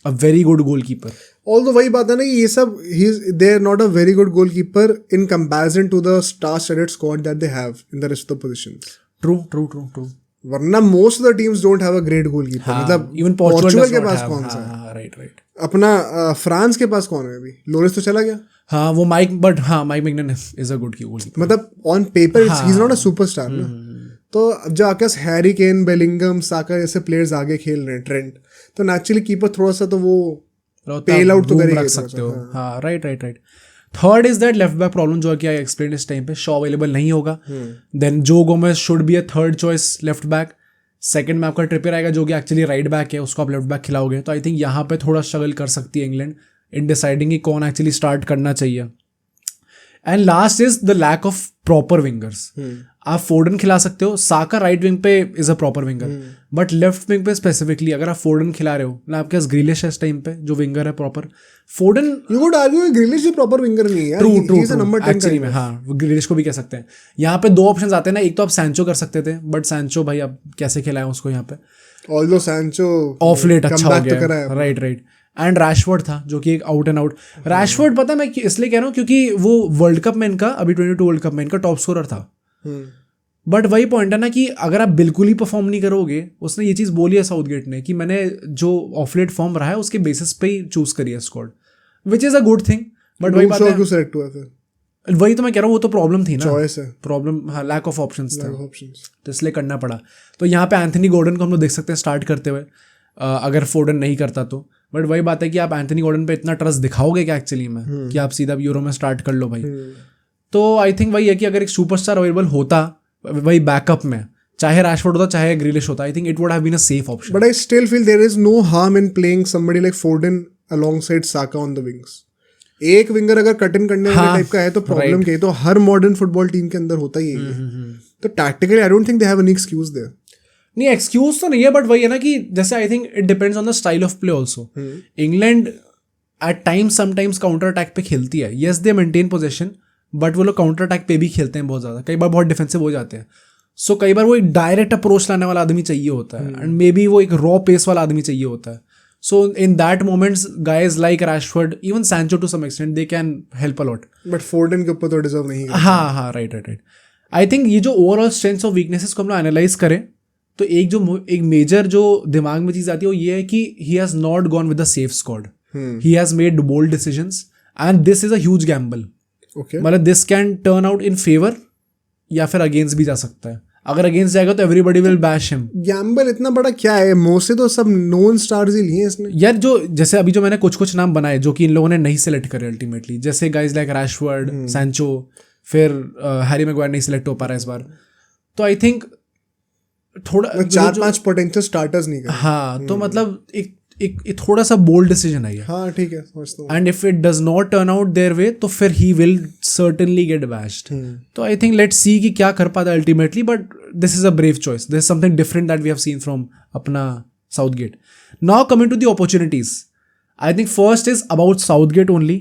a very good goalkeeper. Although वही बात है ना कि ये सब they are not a very good goalkeeper in comparison to the star studded squad that they have in the rest of the positions. True. वरना most of the teams don't have a great goalkeeper. मतलब even Portugal के पास कौन सा है? Right. अपना France के पास कौन है अभी? लोरेस तो चला गया. हाँ, वो Mike Maignan is a good goalkeeper. मतलब on paper he is not a superstar ना. तो जब आपके पास हैरी केन, बेलिंगम, साका जैसे प्लेयर्स आगे खेल रहे हैं, ट्रेंट, तो नेचुरली कीपर थोड़ा सा तो वो पेल आउट तो करेगा, रख सकते हो. हाँ, right. Third is that left back problem, जो कि आई एक्सप्लेन इस टाइम पे. शॉ अवेलेबल नहीं होगा. देन जो Gomez should be a third choice left back. Second में आपका ट्रिपियर आएगा, जो कि एक्चुअली राइट बैक है, उसको आप लेफ्ट बैक खिलाओगे. तो आई थिंक यहाँ पे थोड़ा स्ट्रगल कर सकती है इंग्लैंड इन डिसाइडिंग कि कौन एक्चुअली स्टार्ट करना चाहिए. And last is the lack of proper wingers. आप फोर्डन खिला सकते हो, साका राइट विंग पे is a proper winger, but left wing पे स्पेसिफिकली अगर आप फोर्डन खिला रहे हो ना, आपके पास ग्रिलिश है इस टाइम पे जो विंगर है प्रॉपर. फोर्डन यू वुड आर्ग्यू ग्रिलिश भी प्रॉपर विंगर नहीं है. True he is a number 10 actually में. हाँ, ग्रिलिश को भी कह सकते हैं. यहाँ पे 2 ऑप्शन आते हैं ना, एक तो आप सैंचो कर सकते थे, बट सैंचो भाई अब कैसे खिलाएं उसको यहाँ पे. ऑल्दो सैंचो ऑफ लेट अच्छा हो गया. राइट. एंड रैशफोर्ड था जो कि एक आउट एंड आउट. रैशफोर्ड पता मैं इसलिए कह रहा हूँ क्योंकि वो वर्ल्ड कप में इनका अभी 22 वर्ल्ड कप में इनका टॉप स्कोरर था. बट वही पॉइंट है ना कि अगर आप बिल्कुल ही परफॉर्म नहीं करोगे, उसने ये चीज़ बोली है साउथगेट ने कि मैंने जो ऑफलेट फॉर्म रहा है उसके बेसिस पे ही चूज करी है squad, which is a good thing. But वही बात है, सेलेक्ट हुआ फिर वही तो मैं कह रहा हूँ, वो तो प्रॉब्लम थी ना, चॉइस है प्रॉब्लम. हाँ, लैक ऑफ ऑप्शंस था, तो इसलिए करना पड़ा. तो यहाँ पे एंथनी गॉर्डन को हम लोग देख सकते हैं स्टार्ट करते हुए, अगर फोर्डन नहीं करता तो. बट वही बात है कि आप एंथनी गॉर्डन पे इतना ट्रस्ट दिखाओगे क्या एक्चुअली में कि आप सीधा यूरो में स्टार्ट कर लो भाई. तो आई थिंक वही है कि अगर एक सुपरस्टार अवेलेबल होता वही बैकअप में, चाहे रैशफोर्ड होता चाहे ग्रिलिश होता, I think it would have been a safe option. But I still feel there is no harm in playing somebody like Foden alongside Saka on the wings. एक winger अगर cut in करने वाले type का है तो problem क्या है, तो हर मॉडर्न फुटबॉल टीम के अंदर होता ही है. तो tactically I don't think they have any excuse there. नहीं, एक्सक्यूज तो नहीं है, बट वही है ना कि जैसे I think it depends on the style of play also. England at times sometimes counter attack पे खेलती है. Yes they maintain position, but वो लोग काउंटर अटैक पे भी खेलते हैं बहुत ज़्यादा, कई बार बहुत डिफेंसिव हो जाते हैं. सो कई बार वो एक डायरेक्ट अप्रोच लाने वाला आदमी चाहिए होता है, एंड मे बी वो एक रॉ पेस वाला आदमी चाहिए होता है. So in that moments guys like Rashford, even Sancho to some extent, they can help a lot. But Foden के ऊपर तो डिजर्व नहीं करता. हाँ, राइट. आई थिंक ये जो ओवरऑल स्ट्रेंथ्स और वीकनेसेस को हम लोग एनालाइज करें तो एक मेजर जो दिमाग में चीज़ आती है वो ये है कि he has not gone with the safe squad. He has made bold decisions and this is a huge gamble. मतलब this can turn out in favour या फिर अगेंस्ट भी जा सकता है. अगर अगेंस्ट जाएगा तो everybody will bash him. Gamble इतना बड़ा क्या है, मोस्टली तो सब नोन स्टार्स ही लिए इसने यार. जो जैसे अभी जो मैंने कुछ नाम बनाए जो कि इन लोगों ने नहीं सिलेक्ट करे अल्टीमेटली, जैसे गाइज लाइक रैशफोर्ड, सैंचो, फिर हैरी मैग्वायर नहीं सिलेक्ट हो पा रहा है इस बार. तो आई थिंक थोड़ा 4-5 पोटेंशियल स्टार्टर्स नहीं कर. हाँ, तो मतलब एक थोड़ा सा बोल्ड डिसीजन है ये. हाँ, ठीक है, समझता हूँ. And if it does not turn out their way तो फिर ही विल सर्टेनली गेट बैश्ड. तो आई थिंक लेट्स सी कि क्या कर पाता है ultimately, but this is a brave choice. This is something different that we have seen from अपना Southgate. Now coming to the opportunities, I think first is about Southgate only.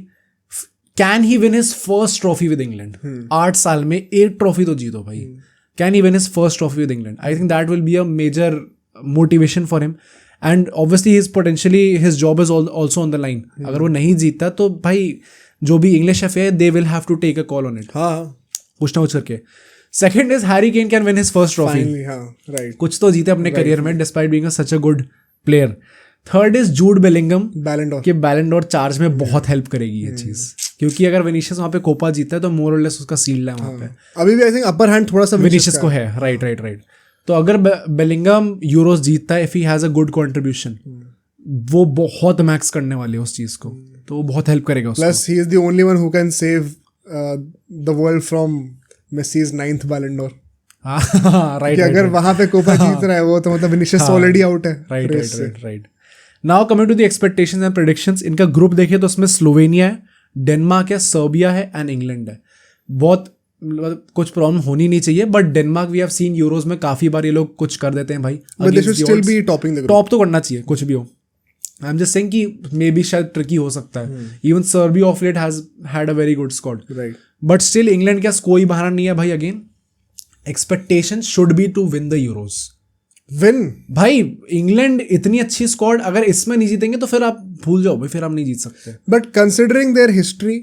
Can he win his first trophy with England? 8 साल में 1 trophy तो जीतो भाई. Can he win his first trophy with England? I think that will be a major motivation for him. And obviously his job is also on the line. अगर वो नहीं जीतता तो भाई जो भी English FA है they will have to take a call on it. हाँ, कुछ ना कुछ करके. Second is Harry Kane can win his first trophy. Finally, हाँ, right. कुछ तो जीते अपने करियर में despite being such a good player. Third is Jude Bellingham. Ballon d'Or. कि Ballon d'Or चार्ज में बहुत हेल्प करेगी ये चीज़, क्योंकि अगर विनीशियस वहाँ पे कोपा जीता है तो मोर और लेस उसका सील्ड है वहाँ पे. अभी भी आई थिंक अपर हैंड थोड़ा सा विनीशियस को है. राइट. तो अगर बेलिंगम यूरोस जीतता है, if he has a good contribution, वो बहुत मैक्स करने वाले उस चीज को, तो वो बहुत हेल्प करेगा उसको. Plus he is the only one who can save the world from Messi's 9th Ballon d'Or. Right. अगर वहां पे कोपा जीत रहा है वो, तो मतलब विनीशियस ऑलरेडी आउट है. Right. Now coming to the expectations and predictions. इनका ग्रुप देखे तो उसमें स्लोवेनिया है, डेनमार्क है, सर्बिया है एंड इंग्लैंड है. बहुत कुछ प्रॉब्लम होनी नहीं चाहिए, but Denmark we have seen Euros में काफी बार ये लोग कुछ कर देते हैं भाई. टॉप तो करना चाहिए कुछ भी हो. आई एम जस्ट सेइंग कि मे बी शायद ट्रिकी हो सकता है. Even Serbia of late has had a very good squad, but still England के पास कोई बहाना नहीं है भाई. Again expectation should be to win the Euros. Win भाई, इंग्लैंड इतनी अच्छी स्क्वाड, अगर इसमें नहीं जीतेंगे तो फिर आप भूल जाओ भाई, फिर हम नहीं जीत सकते. But considering their history,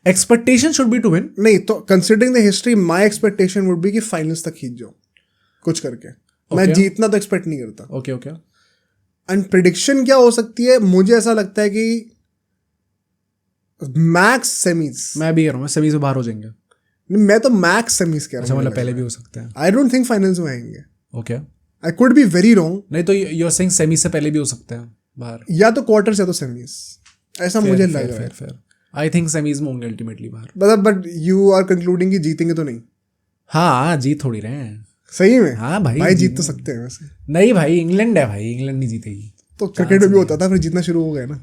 expectation should be to win. नहीं तो considering the history, my expectation would be कि फाइनल्स तक खींच जाओ कुछ करके. मैं जीतना तो एक्सपेक्ट नहीं करता. ओके. एंड प्रेडिक्शन क्या हो सकती है? मुझे ऐसा लगता है कि मैक्स सेमीज. मैं भी कह रहा हूँ सेमीज में बाहर हो जाएंगे. मैं तो मैक्स सेमीज कह रहा हूँ. मतलब पहले भी हो सकते हैं. आई डोंट थिंक फाइनल्स में आएंगे. Okay. I could be very wrong. नहीं तो यू आर सेइंग सेमी से पहले भी हो सकते हैं बाहर, या तो क्वार्टर्स या तो सेमीज, ऐसा मुझे लग रहा है. आई थिंक सेमीज में होंगे अल्टीमेटली बाहर. मतलब बट यू आर कंक्लूडिंग कि जीतेंगे तो नहीं. हाँ, जीत थोड़ी रहे हैं. सही में? हाँ भाई जीत तो सकते हैं वैसे. नहीं भाई, इंग्लैंड है भाई, इंग्लैंड नहीं जीतेगी. तो क्रिकेट में भी होता था, फिर जीतना शुरू हो गया ना.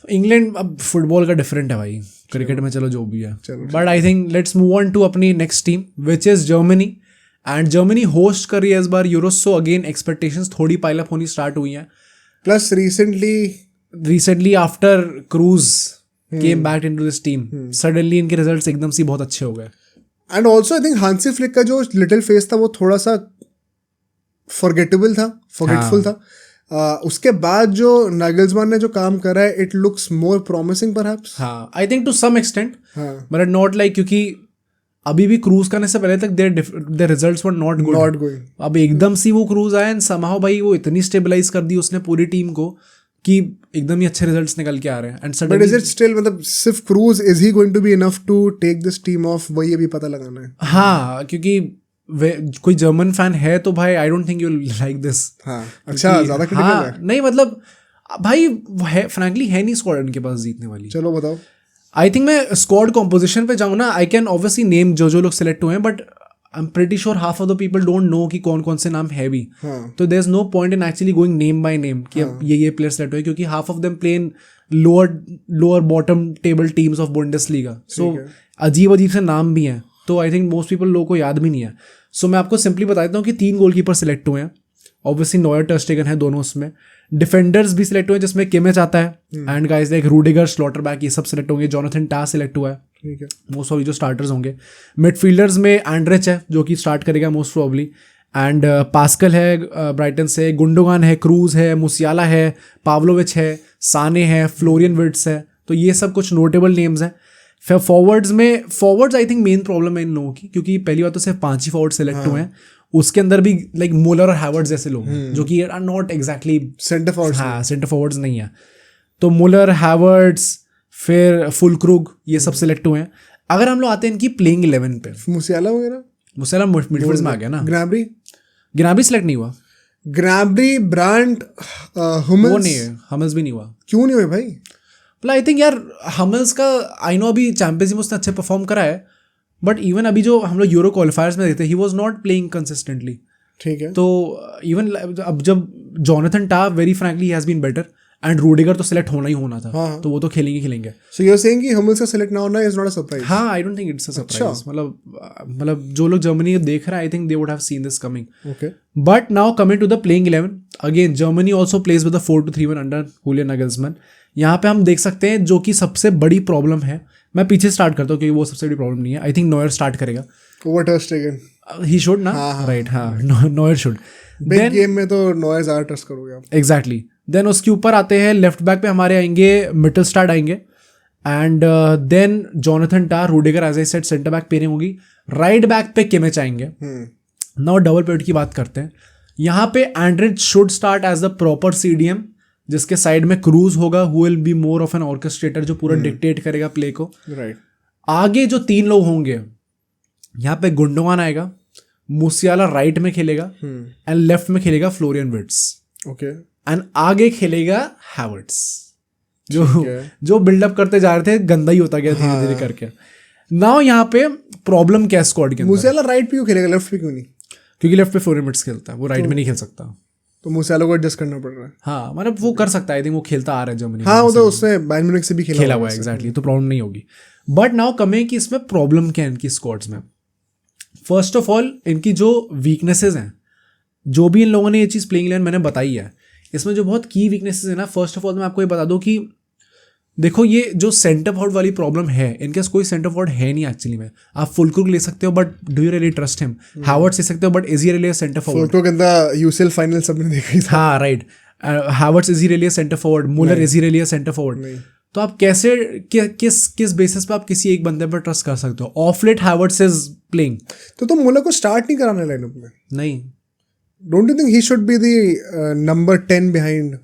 इंग्लैंड अब फुटबॉल का डिफरेंट है भाई. क्रिकेट में चलो जो भी है. चलो, but I think let's move on to अपनी next team which is Germany. And Germany host कर रही है इस बार यूरोस. सो अगेन एक्सपेक्टेशंस थोड़ी पाइलअप होनी स्टार्ट हुई हैं. Plus recently after Kroos came back into this team, suddenly इनके रिजल्ट्स एकदम से बहुत अच्छे हो गए. And also I think Hansi Flick का जो लिटिल फेस था वो थोड़ा सा फॉरगेटफुल था. उसके बाद जो नागल्समैन ने जो काम करा है, it looks more promising perhaps. हाँ, I think to some extent, हाँ, बट नॉट लाइक, क्योंकि अभी भी क्रूज करने से पहले तक their results were not good. अब एकदम से वो क्रूज आया एंड समहाउ भाई वो इतनी स्टेबलाइज कर दी उसने पूरी टीम को कि एकदम ही अच्छे रिजल्ट्स निकल के आ रहे हैं. And but is it still, मतलब सिर्फ Kroos, is he going to be enough to take this team off, वही अभी पता लगाना है. हाँ, क्योंकि कोई जर्मन फैन है तो भाई आई don't think you like this. हाँ, अच्छा, ज्यादा क्रिटिकल है. नहीं मतलब भाई फ्रैंकली है नहीं स्क्वाड उनके पास जीतने वाली. चलो बताओ. आई थिंक मैं स्क्वाड कॉम्पोजिशन पे जाऊँ ना, आई कैन ऑब्वियसली नेम जो लोग सिलेक्ट हुए हैं, but I am pretty sure half of the people don't know कि कौन कौन से नाम है भी. तो there is no point in actually going name by name कि अब ये प्लेयर सेलेक्ट हुए, क्योंकि half of them play in lower bottom table teams of Bundesliga. So अजीब से नाम भी हैं, तो आई थिंक मोस्ट पीपल लोगों को याद भी नहीं है. सो मैं आपको सिंपली बता देता हूँ कि 3 गोलकीपर सिलेक्ट हुए हैं. ऑब्वियसली नॉयर, टर स्टेगन है दोनों उसमें. डिफेंडर्स भी सिलेक्ट हुए हैं जिसमें किमेच आता है, एंड गाइस लाइक रूडिगर, स्लॉटरबैक, ये सब सिलेक्ट होंगे. जोनाथन टा सिलेक्ट हुआ है. ठीक है, मोस्ट ऑफ जो स्टार्टर्स होंगे. मिडफील्डर्स में एंड्रिच है जो कि स्टार्ट करेगा मोस्ट प्रॉब्ली, एंड पास्कल है ब्राइटन से, गुंडोगान है, क्रूज है, मुसियाला है, पावलोविच है, साने है, फ्लोरियन विर्ट्स है. तो ये सब कुछ नोटेबल नेम्स हैं. फिर forwards I think main problem है इन लोगों की, क्योंकि पहली बात तो सिर्फ 5 ही फॉरवर्ड सेलेक्ट हुए हैं. उसके अंदर भी लाइक मोलर और हैवर्ड जैसे लोग हैं जो कि are not exactly centre forwards. हाँ, सेंटर फॉरवर्ड्स नहीं है. तो मुलर, हैवर्ड्स, फिर फुलक्रूग, ये सब सिलेक्ट हुए हैं. अगर हम लोग आते हैं इनकी प्लेइंग 11 पे, मुसियाला वगैरह, मुसियाला मिडफील्ड में आ गया ना. ग्नाब्री सिलेक्ट नहीं हुआ. ग्नाब्री, ब्रांड, वो नहीं है, हमल्स भी नहीं हुआ. क्यों नहीं हुए भाई? मतलब आई थिंक यार हमल्स का, आई नो अभी चैंपियंस में उसने अच्छे परफॉर्म करा है, बट इवन अभी जो हम लोग यूरो क्वालिफायर्स में देखते हैं, he was not playing consistently. ठीक है. तो इवन अब जब Jonathan Tah very frankly has been better, and Rudiger तो सिलेक्ट होना ही होना था. हाँ. तो वो तो खेलेंगे. सो यू आर सेइंग कि हमल्स का सिलेक्ट ना होना इज नॉट अ सरप्राइज? हाँ, I don't think it's a surprise. मतलब जो लोग जर्मनी देख रहे हैं, I think they would have seen this coming. Okay. But now coming to the playing 11, again Germany also plays with 4-2-3-1 under Julian Nagelsmann. यहाँ पे हम देख सकते हैं जो कि सबसे बड़ी प्रॉब्लम है. मैं पीछे स्टार्ट करता हूँ क्योंकि वो सबसे बड़ी प्रॉब्लम नहीं है. आई थिंक नॉयर स्टार्ट करेगा. ओवर टर स्टेगन. ही शुड ना, राइट. हाँ, नॉयर शुड. बिग गेम में तो नॉयर ज़्यादा ट्रस्ट करोगे आप. एग्जैक्टली. देन उसके ऊपर आते हैं लेफ्ट बैक पे हमारे आएंगे मिटलस्टाड आएंगे, and then Jonathan Tah, Rudiger, as I said centre back pairing होगी. राइट बैक पे किमेच आएंगे. नाउ डबल पिवट की बात करते हैं. यहाँ पे Andrich should start as the proper CDM, जिसके साइड में क्रूज होगा, who will be more of an orchestrator, जो पूरा डिक्टेट करेगा प्ले को. राइट. आगे जो 3 लोग होंगे, यहाँ पे गुंडोगान आएगा, मुसियाला राइट में खेलेगा, एंड लेफ्ट में खेलेगा फ्लोरियन विर्ट्स. ओके. एंड आगे खेलेगा हैवर्ट्स, जो बिल्डअप करते जा रहे थे, गंदा ही होता गया धीरे धीरे करके. नाउ यहाँ पे प्रॉब्लम क्या स्क्वाड के अंदर? मुसियाला राइट पे क्यों खेलेगा, लेफ्ट पे क्यों नहीं? क्योंकि लेफ्ट पे फ्लोरियन विर्ट्स खेलता है, वो राइट में नहीं खेल सकता. तो मुसियाला को एडजस्ट करना पड़ रहा है. हाँ, मतलब वो कर सकता है. आई थिंक वो खेलता आ रहा है जर्मनी. हाँ, वो तो उसने बायर्न म्यूनिख से भी खेला हुआ है. एग्जैक्टली. तो प्रॉब्लम नहीं होगी. बट नाउ कमें कि इसमें प्रॉब्लम क्या है इनकी स्क्वाड्स में. फर्स्ट ऑफ ऑल, इनकी जो वीकनेसेस हैं, जो भी इन लोगों ने ये चीज़ प्लेइंग 11 मैंने बताई है, इसमें जो बहुत की वीकनेसेस है ना, फर्स्ट ऑफ ऑल मैं आपको ये बता दूं कि देखो, ये जो सेंटर फॉरवर्ड वाली प्रॉब्लम है, इनके कोई सेंटर फॉरवर्ड है नहीं एक्चुअली में. आप फुलक्रूग ले सकते हो, but do you really trust him? Havertz ले सकते हो, but is he really a centre forward? Fullkrug in the UCL final सबने देखा ही था. हाँ, right. Havertz is he really a centre forward? Muller is he really a centre forward? तो आप कैसे, किस बेसिस पे आप किसी एक बंदे पर ट्रस्ट कर सकते हो? Of late Havertz is playing, तो मुलर को स्टार्ट नहीं कराना लाइनअप में? नहीं. Don't you think he should be the number 10 behind?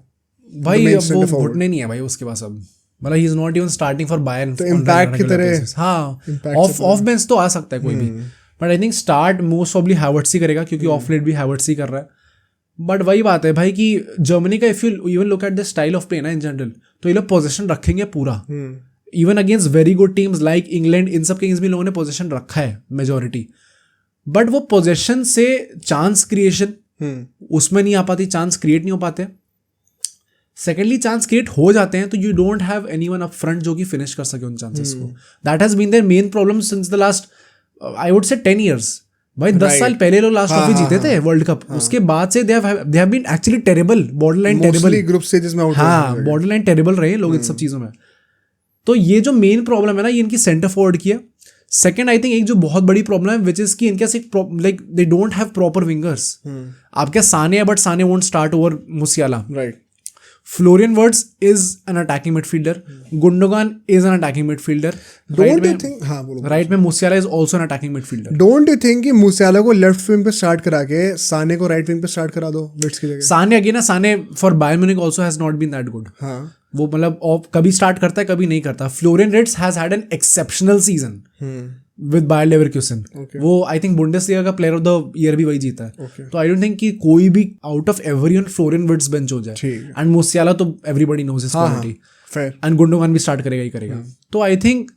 भाई वो घुटने नहीं है भाई उसके पास अब. मतलब ही is not even starting for Bayern. तो इम्पैक्ट की तरह. हाँ, ऑफ बेंच तो आ सकता है कोई भी, but I think start most probably Havertz ही करेगा, क्योंकि ऑफ लेट भी हैवर्ट्स ही कर रहा है. बट वही बात है भाई कि जर्मनी का if you even look at the style of play ना इन जनरल, तो ये लोग पोजीशन रखेंगे पूरा. Even against very good teams like England, इन सब के भी लोगों ने पोजीशन रखा है मेजोरिटी. बट वो पोजीशन से चांस क्रिएशन उसमें नहीं आ पाती, चांस क्रिएट नहीं हो पाते. सेकेंडली चांस क्रिएट हो जाते हैं तो you don't have anyone up front जो कि फिनिश कर सके उन चांसेस को. That has been their main problem since the last I would say 10 years. भाई 10 साल पहले लोग लास्ट ट्रॉफी जीते थे वर्ल्ड कप, उसके बाद से they have been actually terrible, borderline terrible, group stages में आउट. हाँ, बॉर्डरलाइन टेरेबल रहे लोग इन सब चीजों में. तो ये जो मेन प्रॉब्लम है ना, ये इनकी सेंटर फॉरवर्ड की है. सेकंड आई थिंक एक जो बहुत बड़ी प्रॉब्लम है विच इज की इनके like they don't have proper wingers. आपके साने है but Sane won't start over मुसियाला. Right. Florian Wirtz is an attacking midfielder. Gundogan is an attacking midfielder. Don't you think? हाँ बोलो. Right में Musiala is also an attacking midfielder. Don't you think कि Musiala को left wing पे start करा के साने को right wing पे स्टार्ट करा दो Wirtz की जगह? Sane again Sane for Bayern Munich also has not been that good. हाँ. वो मतलब कभी स्टार्ट करता है कभी नहीं करता. Florian Wirtz has had an exceptional season. With Bayer Leverkusen. वो आई थिंक बुंडेसलीगा का प्लेयर ऑफ द ईयर भी वही जीता है. तो आई डोंट थिंक कि कोई भी out of everyone Florian Wirtz bench हो जाए. एंड मुसियाला तो everybody knows his quality. And Gundogan भी स्टार्ट करेगा ही करेगा. तो आई थिंक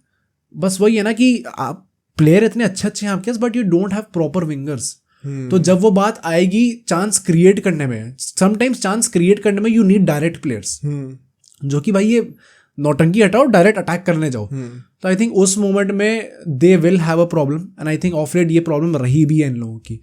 बस वही है ना कि आप प्लेयर इतने अच्छे अच्छे हैं आपके पास but you don't have proper wingers. तो जब वो बात आएगी चांस क्रिएट करने में, समटाइम्स चांस क्रिएट करने में यू नीड डायरेक्ट प्लेयर्स जो कि भाई ये नौटंकी हटाओ डायरेक्ट अटैक करने जाओ. तो आई थिंक उस मोमेंट में they will have a problem. And I think of late ये प्रॉब्लम रही भी है इन लोगों की.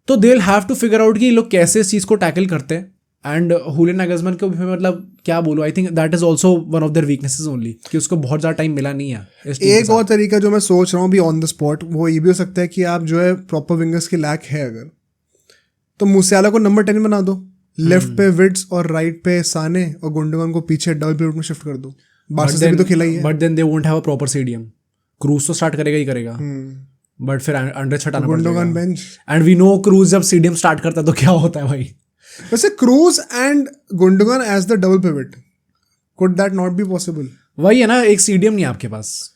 तो they will have to figure out कि ये लोग कैसे इस चीज़ को टैकल करते हैं. एंड हुलियन नागलसमैन को भी मतलब क्या बोलूँ, आई think that is also one of their weaknesses only कि उसको बहुत ज़्यादा टाइम मिला नहीं है. एक और तरीका जो मैं सोच रहा हूँ भी ऑन द स्पॉट, वो ये भी हो सकता है कि आप जो है प्रॉपर विंगर्स की लैक है अगर, तो मूसियाला को नंबर 10 बना दो, लेफ्ट पे विर्ट्ज और राइट पे साने, और गुंडोगान को पीछे डबल पिवट में शिफ्ट कर दो. बारसा से भी तो खिला ही है. But then they won't have a proper CDM. Kroos तो स्टार्ट करेगा ही करेगा, बट फिर अंडर छटाना Gundogan bench. And we know Kroos जब सीडीएम स्टार्ट करता है तो क्या होता है भाई. वैसे Kroos and Gundogan as the double pivot, could that not be possible? वही है ना, एक सीडीएम नहीं आपके पास.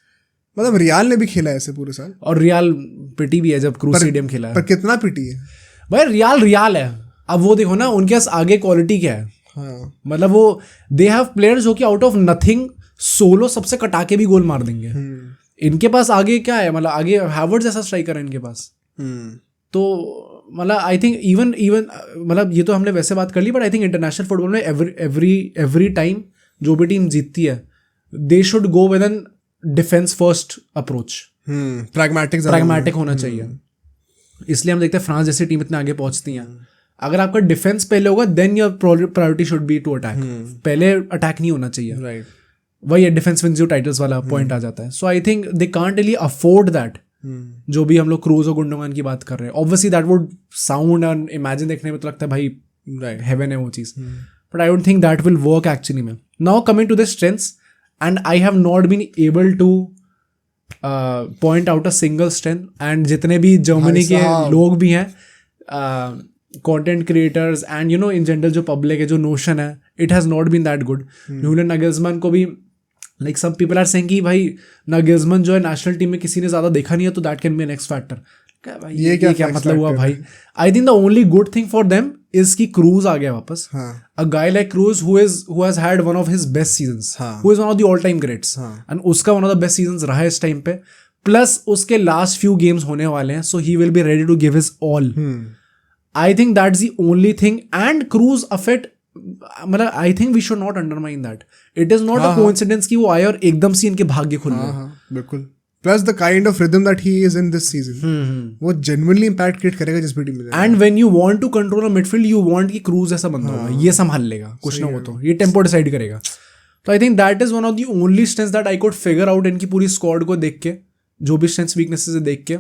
मतलब रियाल ने भी खेला है ऐसे पूरे साल, और रियाल पिटी भी है जब क्रूज सीडीएम खेला है. पर कितना पिटी है भाई. रियाल है. अब वो देखो ना उनके पास आगे क्वालिटी क्या है. हाँ. मतलब वो दे हैव प्लेयर्स जो कि आउट ऑफ नथिंग सोलो सबसे कटा के भी गोल मार देंगे. इनके पास आगे क्या है, मतलब आगे हैवर्ड जैसा स्ट्राइकर है इनके पास. तो मतलब आई थिंक इवन मतलब ये तो हमने वैसे बात कर ली, but I think international football में एवरी टाइम जो भी टीम जीतती है they should go with an defence first approach. Pragmatic होना चाहिए. इसलिए हम देखते हैं फ्रांस जैसी टीम इतने आगे पहुंचती हैं. अगर आपका डिफेंस पहले होगा then your priority should be to attack. पहले अटैक नहीं होना चाहिए. राइट. वही डिफेंस विंस जो टाइटल्स वाला पॉइंट आ जाता है. So I think they can't really afford that. जो भी हम लोग क्रूज और गुंडोगान की बात कर रहे हैं, obviously that would sound and imagine देखने में तो लगता है भाई हेवन है वो चीज़, but I don't think that will work actually में. Now coming to the strengths, and I have not been able to point out a single strength. And जितने भी जर्मनी के लोग भी हैं, content creators and you know in general जो public है, जो नोशन है, it has not been that good. Julian Nagelsmann को भी like some people are saying कि भाई नागलसमैन जो है नेशनल टीम में किसी ने ज़्यादा देखा नहीं है तो that can be an X factor. ये क्या मतलब हुआ भाई. I think the only good thing for them is कि क्रूज आ गया वापस. A guy like Kroos who has had one of his best seasons, who is one of the all time greats, and उसका one of the best seasons रहा है इस time पे. Plus उसके लास्ट फ्यू गेम्स होने वाले हैं, so he will be ready to give his all. I think that's the only thing. And Kroos effect, मतलब I think we should not undermine that. It is not a coincidence कि वो आए और एकदम से इनके भाग्य खुल गए. बिल्कुल. Plus the kind of rhythm that he is in this season, वो जेन्युइनली इंपैक्ट क्रिएट करेगा जिस भी टीम में. And when you want to control a midfield, you want कि क्रूज ऐसा बंदा होगा, ये संभाल लेगा कुछ ना, वो तो ये टेम्पो डिसाइड करेगा. तो I think that is one of the only strengths that I could figure out इनकी पूरी स्क्वाड को देख के, जो भी स्ट्रेंथ्स वीकनेसेस देख के.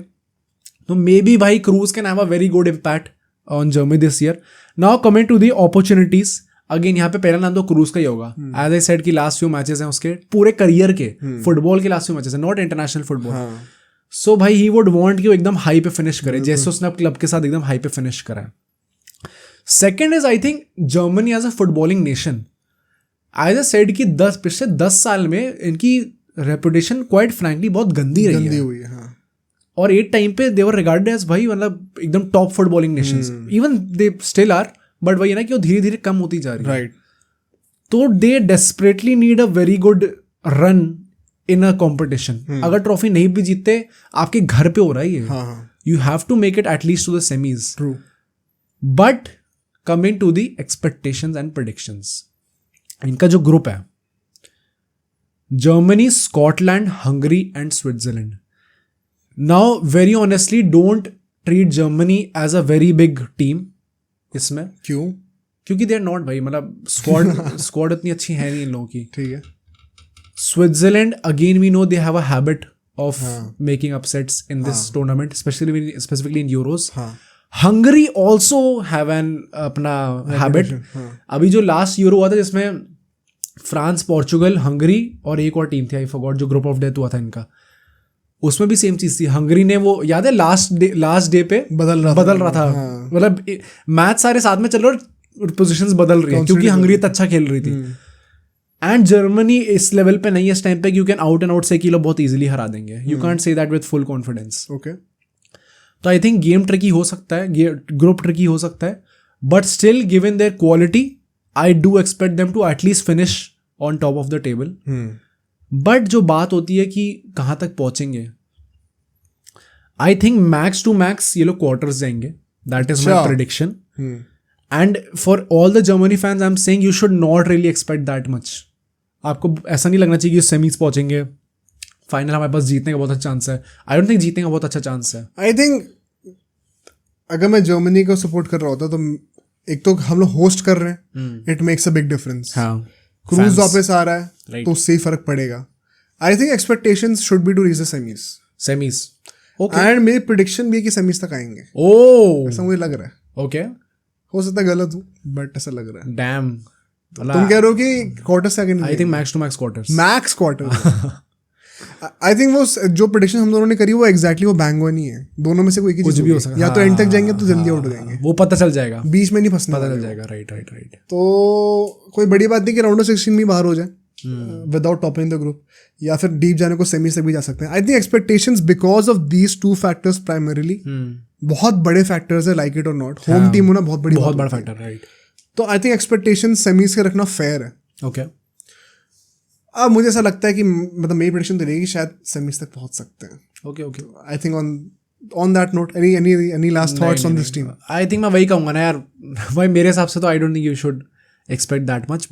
तो मे बी भाई Kroos can have a very good impact on Germany this year. Now coming to the opportunities, again यहाँ पे पहला नाम तो क्रूज का ही होगा. एज आई सेड कि लास्ट फ्यू मैचेस हैं उसके पूरे करियर के, फुटबॉल के लास्ट फ्यू मैचेस हैं, नॉट इंटरनेशनल फुटबॉल. सो भाई ही वुड वांट कि वो एकदम हाई पे फिनिश करे, जैसे उसने अब क्लब के साथ एकदम हाई पे फिनिश करा है. Second is I think Germany as a footballing nation. As I said कि पिछले 10 साल में इनकी रेपुटेशन क्वाइट फ्रैंकली बहुत गंदी रही है. और एक टाइम पे दे वर रिगार्डेड एज भाई मतलब एकदम top footballing nations. Even they still are, but वही ना कि वो धीरे धीरे कम होती जा रही है. राइट. तो they desperately need a very good run in a competition. अगर ट्रॉफी नहीं भी जीतते, आपके घर पे हो रहा है ये, you have to make it at least to the semis. True. But coming to the expectations and predictions, इनका जो ग्रुप है, Germany, Scotland, Hungary and Switzerland. Now very honestly don't treat Germany as a very big team इसमें. क्यों? क्योंकि दे are not भाई, मतलब squad इतनी अच्छी है नहीं इन लोगों की. ठीक है. Switzerland again we know they have a habit of making upsets in this tournament, specifically in Euros. Hungary also have an अपना habit. अभी जो लास्ट यूरो हुआ था जिसमें फ्रांस, पोर्चुगल, हंगरी और एक और टीम थी, आई फॉरगॉट, जो ग्रुप ऑफ डेथ हुआ था इनका, उसमें भी सेम चीज थी. हंगरी ने वो याद है लास्ट डे पे बदल रहा था. मतलब मैच सारे साथ में चल रहे और पोजीशंस बदल रही है क्योंकि हंगरी तो अच्छा खेल रही थी. एंड जर्मनी इस लेवल पे नहीं है इस टाइम पे, you can out and out से किलो बहुत इजीली हरा देंगे. You can't say that with full confidence. Okay. तो आई थिंक गेम ट्रिकी हो सकता है, ग्रुप ट्रिकी हो सकता है, but still given their quality I do expect them to at least finish on top of the table. But जो बात होती है कि कहाँ तक पहुंचेंगे, I think max to max ये लोग क्वार्टर्स जाएंगे. That is my prediction. And for all the Germany fans I am saying you should not really expect that much. आपको ऐसा नहीं लगना चाहिए कि सेमीज पहुंचेंगे, फाइनल हमारे पास जीतने का बहुत अच्छा चांस है. आई डोंट थिंक जीतने का बहुत अच्छा चांस है. आई थिंक अगर मैं जर्मनी को सपोर्ट कर रहा होता तो एक तो हम लोग होस्ट कर रहे हैं, it makes a big difference. Kroos वापस आ रहा है तो उससे ही फर्क पड़ेगा. I think expectations should be to reach the semis. Okay. And मेरी प्रेडिक्शन भी है कि सेमीज तक आएंगे. ऐसा मुझे लग रहा है. ओके. हो सकता है गलत हूँ बट ऐसा लग रहा है. डैम. तुम कह रहे हो कि क्वार्टर्स आगे नहीं? I think max to max quarters. Max quarter. I think वो जो प्रेडिक्शन हम दोनों ने करी वो एग्जैक्टली वो बैंग वन ही है. दोनों में से कोई चीज भी हो सकता है. या तो एंड तक जाएंगे तो जल्दी आउट हो जाएंगे. वो पता चल जाएगा, बीच में नहीं फंसना, पता चल जाएगा. राइट. तो कोई बड़ी बात नहीं कि राउंड ऑफ 16 में बाहर हो जाए विदाउट टॉपिंग द ग्रुप, या फिर डीप जाने को सेमीज तक भी जा सकते हैं. I think expectations because of these two factors primarily बहुत बड़े फैक्टर्स है. लाइक इट और नॉट, होम टीम होना बहुत बड़ा फैक्टर. राइट. तो आई थिंक एक्सपेक्टेशन सेमीज के रखना फेयर है. ओके. अब मुझे ऐसा लगता है कि मतलब मेरी प्रेडिक्शन तो रहेगी शायद सेमीज तक पहुंच सकते हैं. Okay. I think on that note any last thoughts on this team? I think मैं वही कहूंगा ना यार भाई, मेरे हिसाब से तो I don't think you should expect that much.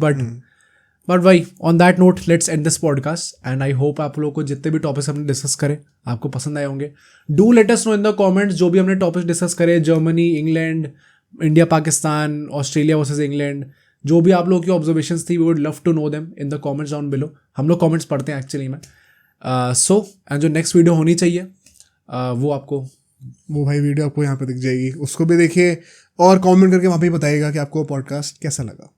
But भाई on that note let's end this podcast. And I hope आप लोगों को जितने भी टॉपिक्स हमने डिस्कस करे आपको पसंद आए होंगे. Do let us know in the comments जो भी हमने टॉपिक्स डिस्कस करे, Germany, England, India, Pakistan, Australia versus England, जो भी आप लोगों की ऑब्जर्वेशंस थी, we would love to know them in the comments down below. हम लोग कमेंट्स पढ़ते हैं एक्चुअली में. सो एंड जो नेक्स्ट वीडियो होनी चाहिए वो भाई वीडियो आपको यहाँ पे दिख जाएगी, उसको भी देखिए और कमेंट करके वहाँ पे बताइएगा कि आपको पॉडकास्ट कैसा लगा.